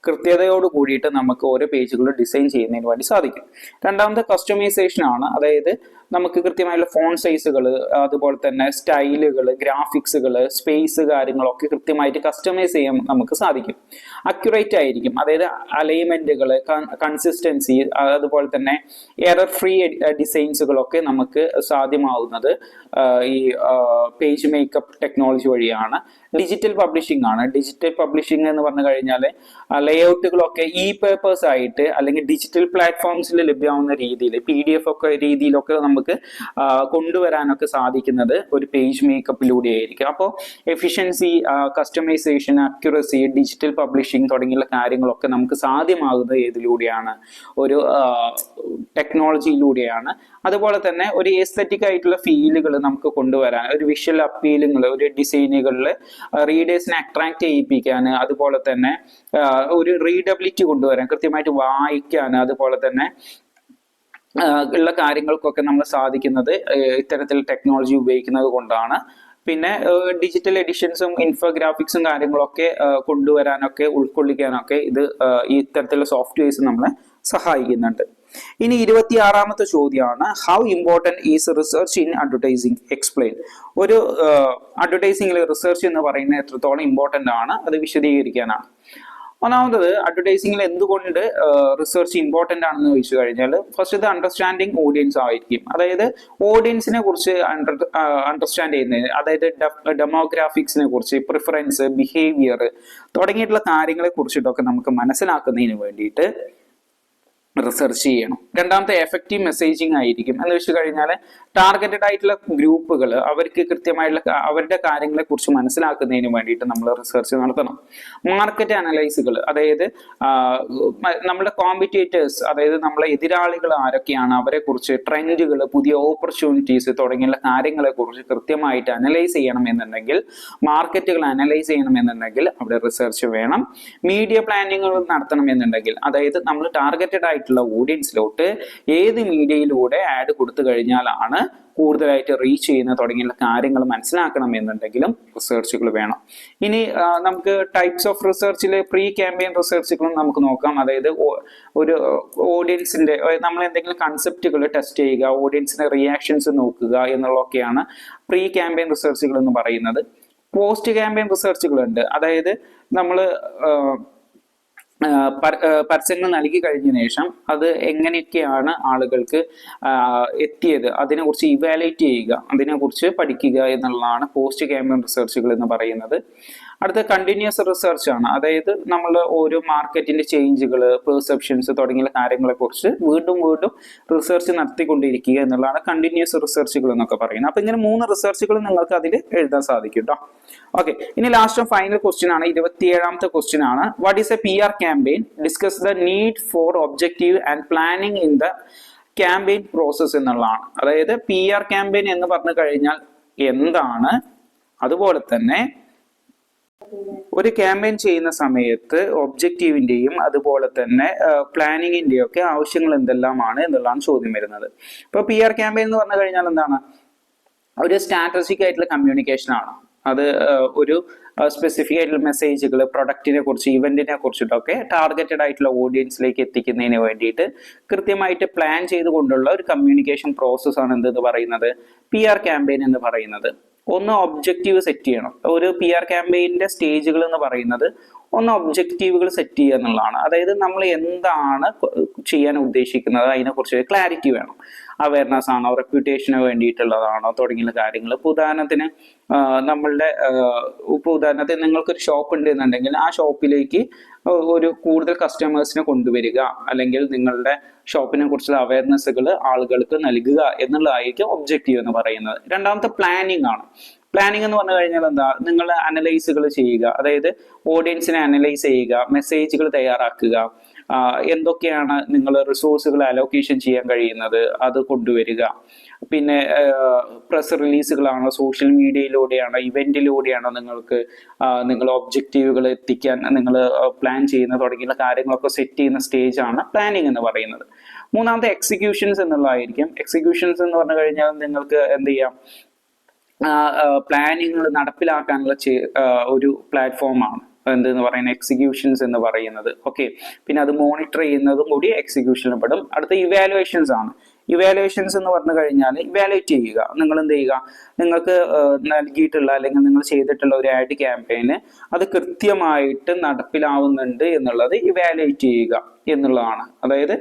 കൃത്യതയോട് കൂടിയിട്ട് നമുക്ക് ഓരോ പേജുകൾ ഡിസൈൻ ചെയ്യുന്നതിന് വേണ്ടി സാധിക്കും. രണ്ടാമത്തെ കസ്റ്റമൈസേഷൻ ആണ്, അതായത് നമുക്ക് കൃത്യമായുള്ള ഫോൺ സൈസുകൾ, അതുപോലെ തന്നെ സ്റ്റൈലുകൾ, ഗ്രാഫിക്സുകൾ, സ്പേസ് കാര്യങ്ങളൊക്കെ കൃത്യമായിട്ട് കസ്റ്റമൈസ് ചെയ്യാൻ നമുക്ക് സാധിക്കും. അക്യുറേറ്റ് ആയിരിക്കും, അതായത് അലൈൻമെന്റുകൾ, കൺസിസ്റ്റൻസി, അതുപോലെ തന്നെ എറർ ഫ്രീ ഡിസൈൻസുകളൊക്കെ നമുക്ക് സാധ്യമാവുന്നത് ഈ പേജ് മേക്കപ്പ് ടെക്നോളജി വഴിയാണ്. ഡിജിറ്റൽ പബ്ലിഷിംഗ് ആണ്. ഡിജിറ്റൽ പബ്ലിഷിംഗ് എന്ന് പറഞ്ഞു കഴിഞ്ഞാൽ ലേഔട്ടുകളൊക്കെ പേപ്പേഴ്സ് ആയിട്ട് അല്ലെങ്കിൽ ഡിജിറ്റൽ പ്ലാറ്റ്ഫോംസിൽ ലഭ്യമാവുന്ന രീതിയിൽ PDF ഒക്കെ രീതിയിലൊക്കെ നമുക്ക് കൊണ്ടുവരാനൊക്കെ സാധിക്കുന്നത് ഒരു പേജ് മേക്കപ്പിലൂടെ ആയിരിക്കും. അപ്പോൾ efficiency, customisation, accuracy, digital publishing തുടങ്ങിയുള്ള കാര്യങ്ങളൊക്കെ നമുക്ക് സാധ്യമാകുന്നത് ഏതിലൂടെയാണ്? ഒരു ടെക്നോളജിയിലൂടെയാണ്. അതുപോലെ തന്നെ ഒരു എസ്തെറ്റിക് ആയിട്ടുള്ള ഫീലുകൾ നമുക്ക് കൊണ്ടുവരാൻ, ഒരു വിഷ്വൽ അപ്പീലുകൾ, ഒരു ഡിസൈനുകളിൽ റീഡേഴ്സിനെ അട്രാക്ട് ചെയ്യിപ്പിക്കാൻ, അതുപോലെ തന്നെ ഒരു റീഡബിലിറ്റി കൊണ്ടുവരാൻ, കൃത്യമായിട്ട് വായിക്കാൻ, അതുപോലെ തന്നെ ഉള്ള കാര്യങ്ങൾക്കൊക്കെ നമ്മൾ സാധിക്കുന്നത് ഇത്തരത്തിൽ ടെക്നോളജി ഉപയോഗിക്കുന്നത് കൊണ്ടാണ്. പിന്നെ ഡിജിറ്റൽ എഡിഷൻസും ഇൻഫോഗ്രാഫിക്സും കാര്യങ്ങളൊക്കെ കൊണ്ടുവരാനൊക്കെ ഉൾക്കൊള്ളിക്കാനൊക്കെ ഇത് ഈ ഇത്തരത്തിലുള്ള സോഫ്റ്റ്വെയർസ് നമ്മളെ സഹായിക്കുന്നുണ്ട്. ഇനി 26ാമത്തെ ചോദ്യമാണ്, how important is research in advertising? Explain. ഒരു അഡ്വർടൈസിംഗിൽ റിസർച്ച് എന്ന് പറയുന്നത് എത്രത്തോളം ഇമ്പോർട്ടൻ്റ് ആണ്, അത് വിശദീകരിക്കാനാണ്. ഒന്നാമത്, അഡ്വർടൈസിംഗിൽ എന്തുകൊണ്ട് റിസർച്ച് ഇമ്പോർട്ടൻ്റ് ആണെന്ന് ചോദിച്ചു കഴിഞ്ഞാൽ, ഫസ്റ്റ് ഇത് അണ്ടർസ്റ്റാൻഡിങ് ഓഡിയൻസ് ആയിരിക്കും. അതായത് ഓഡിയൻസിനെ കുറിച്ച് അണ്ടർസ്റ്റാൻഡ് ചെയ്യുന്നതിന്, അതായത് ഡെമോഗ്രാഫിക്സിനെ കുറിച്ച്, പ്രിഫറൻസ്, ബിഹേവിയർ തുടങ്ങിയിട്ടുള്ള കാര്യങ്ങളെ കുറിച്ചിട്ടൊക്കെ നമുക്ക് മനസ്സിലാക്കുന്നതിന് വേണ്ടിയിട്ട് റിസർച്ച് ചെയ്യണം. രണ്ടാമത്തെ എഫക്റ്റീവ് മെസ്സേജിങ് ആയിരിക്കും. എന്ന് വെച്ച് കഴിഞ്ഞാൽ ടാർഗറ്റഡ് ആയിട്ടുള്ള ഗ്രൂപ്പുകൾ അവർക്ക് കൃത്യമായിട്ടുള്ള അവരുടെ കാര്യങ്ങളെ കുറിച്ച് മനസ്സിലാക്കുന്നതിന് വേണ്ടിയിട്ട് നമ്മൾ റിസർച്ച് നടത്തണം. മാർക്കറ്റ് അനലൈസുകൾ, അതായത് നമ്മുടെ കോമ്പറ്റേറ്റേഴ്സ്, അതായത് നമ്മളെ എതിരാളികൾ ആരൊക്കെയാണ്, അവരെ കുറിച്ച് ട്രെൻഡുകൾ, പുതിയ ഓപ്പർച്യൂണിറ്റീസ് തുടങ്ങിയുള്ള കാര്യങ്ങളെ കുറിച്ച് കൃത്യമായിട്ട് അനലൈസ് ചെയ്യണമെന്നുണ്ടെങ്കിൽ, മാർക്കറ്റുകൾ അനലൈസ് ചെയ്യണമെന്നുണ്ടെങ്കിൽ അവിടെ റിസർച്ച് വേണം. മീഡിയ പ്ലാനിങ്ങുകൾ നടത്തണമെന്നുണ്ടെങ്കിൽ, അതായത് നമ്മൾ ടാർഗറ്റഡ് ആയിട്ട് ആയിട്ടുള്ള ഓഡിയൻസിലോട്ട് ഏത് മീഡിയയിലൂടെ ആഡ് കൊടുത്തു കഴിഞ്ഞാലാണ് കൂടുതലായിട്ട് റീച്ച് ചെയ്യുന്ന തുടങ്ങിയുള്ള കാര്യങ്ങൾ മനസ്സിലാക്കണം എന്നുണ്ടെങ്കിലും റിസർച്ചുകൾ വേണം. ഇനി നമുക്ക് ടൈപ്സ് ഓഫ് റിസർച്ചിൽ പ്രീ ക്യാമ്പയിൻ റിസർച്ചുകളും നമുക്ക് നോക്കാം. അതായത് ഒരു ഓഡിയൻസിന്റെ നമ്മൾ എന്തെങ്കിലും കൺസെപ്റ്റുകൾ ടെസ്റ്റ് ചെയ്യുക, ഓഡിയൻസിന്റെ റിയാക്ഷൻസ് നോക്കുക എന്നുള്ളതൊക്കെയാണ് പ്രീ ക്യാമ്പയിൻ റിസർച്ചുകൾ എന്ന് പറയുന്നത്. പോസ്റ്റ് ക്യാമ്പയിൻ റിസർച്ചുകളുണ്ട്. അതായത് നമ്മൾ പരസ്യങ്ങൾ നൽകി കഴിഞ്ഞതിന് ശേഷം അത് എങ്ങനെയൊക്കെയാണ് ആളുകൾക്ക് എത്തിയത് അതിനെക്കുറിച്ച് ഇവാലുവേറ്റ് ചെയ്യുക, അതിനെക്കുറിച്ച് പഠിക്കുക എന്നുള്ളതാണ് പോസ്റ്റ് ക്യാമ്പയിൻ റിസർച്ചുകൾ എന്ന് പറയുന്നത്. അടുത്ത കണ്ടിന്യൂസ് റിസർച്ച് ആണ്. അതായത് നമ്മൾ ഓരോ മാർക്കറ്റിന്റെ ചേഞ്ചുകൾ, പെർസെപ്ഷൻസ് തുടങ്ങിയ കാര്യങ്ങളെ കുറിച്ച് വീണ്ടും വീണ്ടും റിസർച്ച് നടത്തിക്കൊണ്ടിരിക്കുക എന്നുള്ളതാണ് കണ്ടിന്യൂസ് റിസർച്ചുകൾ എന്നൊക്കെ പറയുന്നത്. അപ്പൊ ഇങ്ങനെ 3 റിസർച്ചുകൾ നിങ്ങൾക്ക് അതിൽ എഴുതാൻ സാധിക്കും കേട്ടോ. ഓക്കെ, ഇനി ലാസ്റ്റ് ഫൈനൽ ക്വസ്റ്റ്യൻ ആണ്, 27ാമത്തെ ക്വസ്റ്റ്യൻ ആണ്. What is A PR campaign? Discuss the need for objective and planning in the campaign process എന്നുള്ളതാണ്. അതായത് PR campaign എന്ന് പറഞ്ഞു കഴിഞ്ഞാൽ എന്താണ്, അതുപോലെ തന്നെ ഒരു ക്യാമ്പയിൻ ചെയ്യുന്ന സമയത്ത് ഒബ്ജക്റ്റീവിന്റെയും അതുപോലെ തന്നെ പ്ലാനിങ്ങിന്റെയും ഒക്കെ ആവശ്യങ്ങൾ എന്തെല്ലാമാണ് എന്നുള്ളതാണ് ചോദ്യം വരുന്നത്. ഇപ്പൊ PR ക്യാമ്പയിൻ എന്ന് പറഞ്ഞു കഴിഞ്ഞാൽ എന്താണ്, ഒരു സ്ട്രാറ്റജിക് ആയിട്ടുള്ള കമ്മ്യൂണിക്കേഷൻ ആണ്. അത് ഒരു സ്പെസിഫിക് ആയിട്ടുള്ള മെസ്സേജുകൾ പ്രൊഡക്റ്റിനെ കുറിച്ച്, ഇവന്റിനെ കുറിച്ചിട്ടൊക്കെ ടാർഗറ്റഡ് ആയിട്ടുള്ള ഓഡിയൻസിലേക്ക് എത്തിക്കുന്നതിന് വേണ്ടിയിട്ട് കൃത്യമായിട്ട് പ്ലാൻ ചെയ്തുകൊണ്ടുള്ള ഒരു കമ്മ്യൂണിക്കേഷൻ പ്രോസസ് ആണ് എന്തെന്ന് പറയുന്നത്, PR ക്യാമ്പയിൻ എന്ന് പറയുന്നത്. ഒന്ന് ഒബ്ജക്റ്റീവ് സെറ്റ് ചെയ്യണം. ഒരു PR ക്യാമ്പയിന്റെ സ്റ്റേജുകൾ എന്ന് പറയുന്നത് ഒന്ന് ഒബ്ജക്റ്റീവുകൾ സെറ്റ് ചെയ്യുക എന്നുള്ളതാണ്. അതായത് നമ്മൾ എന്താണ് ചെയ്യാൻ ഉദ്ദേശിക്കുന്നത് അതിനെക്കുറിച്ച് ക്ലാരിറ്റി വേണം. അവയർനെസ് ആണോ, റെപ്യൂട്ടേഷന് വേണ്ടിയിട്ടുള്ളതാണോ തുടങ്ങിയ കാര്യങ്ങൾ. ഇപ്പോൾ ഉദാഹരണത്തിന് ഉദാഹരണത്തിന് നിങ്ങൾക്കൊരു ഷോപ്പ് ഉണ്ട് എന്നുണ്ടെങ്കിൽ ആ ഷോപ്പിലേക്ക് ഒരു കൂടുതൽ കസ്റ്റമേഴ്സിനെ കൊണ്ടുവരിക, അല്ലെങ്കിൽ നിങ്ങളുടെ ഷോപ്പിനെ കുറിച്ചുള്ള അവയർനെസ്സുകൾ ആളുകൾക്ക് നൽകുക എന്നുള്ളതായിരിക്കും ഒബ്ജക്റ്റീവ് എന്ന് പറയുന്നത്. രണ്ടാമത്തെ പ്ലാനിങ് ആണ്. പ്ലാനിങ് എന്ന് പറഞ്ഞു കഴിഞ്ഞാൽ എന്താ, നിങ്ങൾ അനലൈസുകൾ ചെയ്യുക, അതായത് ഓഡിയൻസിനെ അനലൈസ് ചെയ്യുക, മെസ്സേജുകൾ തയ്യാറാക്കുക, എന്തൊക്കെയാണ് നിങ്ങൾ റിസോഴ്സുകൾ അലോക്കേഷൻ ചെയ്യാൻ കഴിയുന്നത് അത് കൊണ്ടുവരിക. പിന്നെ പ്രസ് റിലീസുകളാണോ, സോഷ്യൽ മീഡിയയിലൂടെയാണോ, ഇവന്റിലൂടെയാണോ നിങ്ങൾ ഒബ്ജക്റ്റീവുകൾ എത്തിക്കാൻ നിങ്ങൾ പ്ലാൻ ചെയ്യുന്ന തുടങ്ങിയുള്ള കാര്യങ്ങളൊക്കെ സെറ്റ് ചെയ്യുന്ന സ്റ്റേജ് ആണ് പ്ലാനിങ് എന്ന് പറയുന്നത്. മൂന്നാമത്തെ എക്സിക്യൂഷൻസ് എന്നുള്ളതായിരിക്കും. എക്സിക്യൂഷൻസ് എന്ന് പറഞ്ഞു കഴിഞ്ഞാൽ നിങ്ങൾക്ക് എന്ത് ചെയ്യാം, പ്ലാനിങ്ങൾ നടപ്പിലാക്കാനുള്ള ഒരു പ്ലാറ്റ്ഫോമാണ് എന്തെന്ന് പറയുന്നത് എക്സിക്യൂഷൻസ് എന്ന് പറയുന്നത്. ഓക്കെ, പിന്നെ അത് മോണിറ്റർ ചെയ്യുന്നതും കൂടി എക്സിക്യൂഷനിൽ പെടും. അടുത്ത ഇവാലുവേഷൻസ് ആണ്. ഇവാലുവേഷൻസ് എന്ന് പറഞ്ഞു കഴിഞ്ഞാൽ ഇവാലുവേറ്റ് ചെയ്യുക. നിങ്ങൾ എന്ത് ചെയ്യുക, നിങ്ങൾക്ക് നൽകിയിട്ടുള്ള അല്ലെങ്കിൽ നിങ്ങൾ ചെയ്തിട്ടുള്ള ഒരു ആഡ് ക്യാമ്പയിന് അത് കൃത്യമായിട്ട് നടപ്പിലാവുന്നുണ്ട് എന്നുള്ളത് ഇവാലുവേറ്റ് ചെയ്യുക എന്നുള്ളതാണ്. അതായത്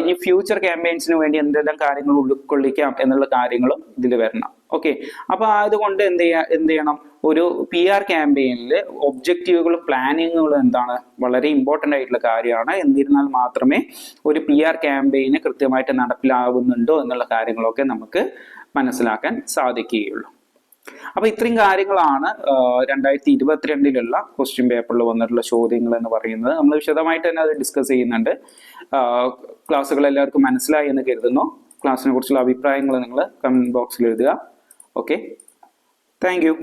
ഇനി ഫ്യൂച്ചർ ക്യാമ്പയിൻസിന് വേണ്ടി എന്തെല്ലാം കാര്യങ്ങൾ ഉൾക്കൊള്ളിക്കാം എന്നുള്ള കാര്യങ്ങളും ഇതിൽ വരണം. ഓക്കെ, അപ്പൊ അതുകൊണ്ട് എന്ത് ചെയ്യണം, ഒരു PR ക്യാമ്പയിനിൽ ഒബ്ജക്റ്റീവുകളും പ്ലാനിങ്ങുകളും എന്താണ് വളരെ ഇമ്പോർട്ടൻ്റ് ആയിട്ടുള്ള കാര്യമാണ്. എന്നിരുന്നാൽ മാത്രമേ ഒരു PR ക്യാമ്പയിന് കൃത്യമായിട്ട് നടപ്പിലാവുന്നുണ്ടോ എന്നുള്ള കാര്യങ്ങളൊക്കെ നമുക്ക് മനസ്സിലാക്കാൻ സാധിക്കുകയുള്ളൂ. അപ്പൊ ഇത്രയും കാര്യങ്ങളാണ് 2022 ക്വസ്റ്റ്യൻ പേപ്പറിൽ വന്നിട്ടുള്ള ചോദ്യങ്ങൾ എന്ന് പറയുന്നത്. നമ്മൾ വിശദമായിട്ട് തന്നെ അത് ഡിസ്കസ് ചെയ്യുന്നുണ്ട്. ക്ലാസ്സുകൾ എല്ലാവർക്കും മനസ്സിലായി എന്ന് കരുതുന്നു. ക്ലാസ്സിനെ കുറിച്ചുള്ള അഭിപ്രായങ്ങൾ നിങ്ങൾ കമന്റ് ബോക്സിൽ എഴുതുക. Okay, thank you.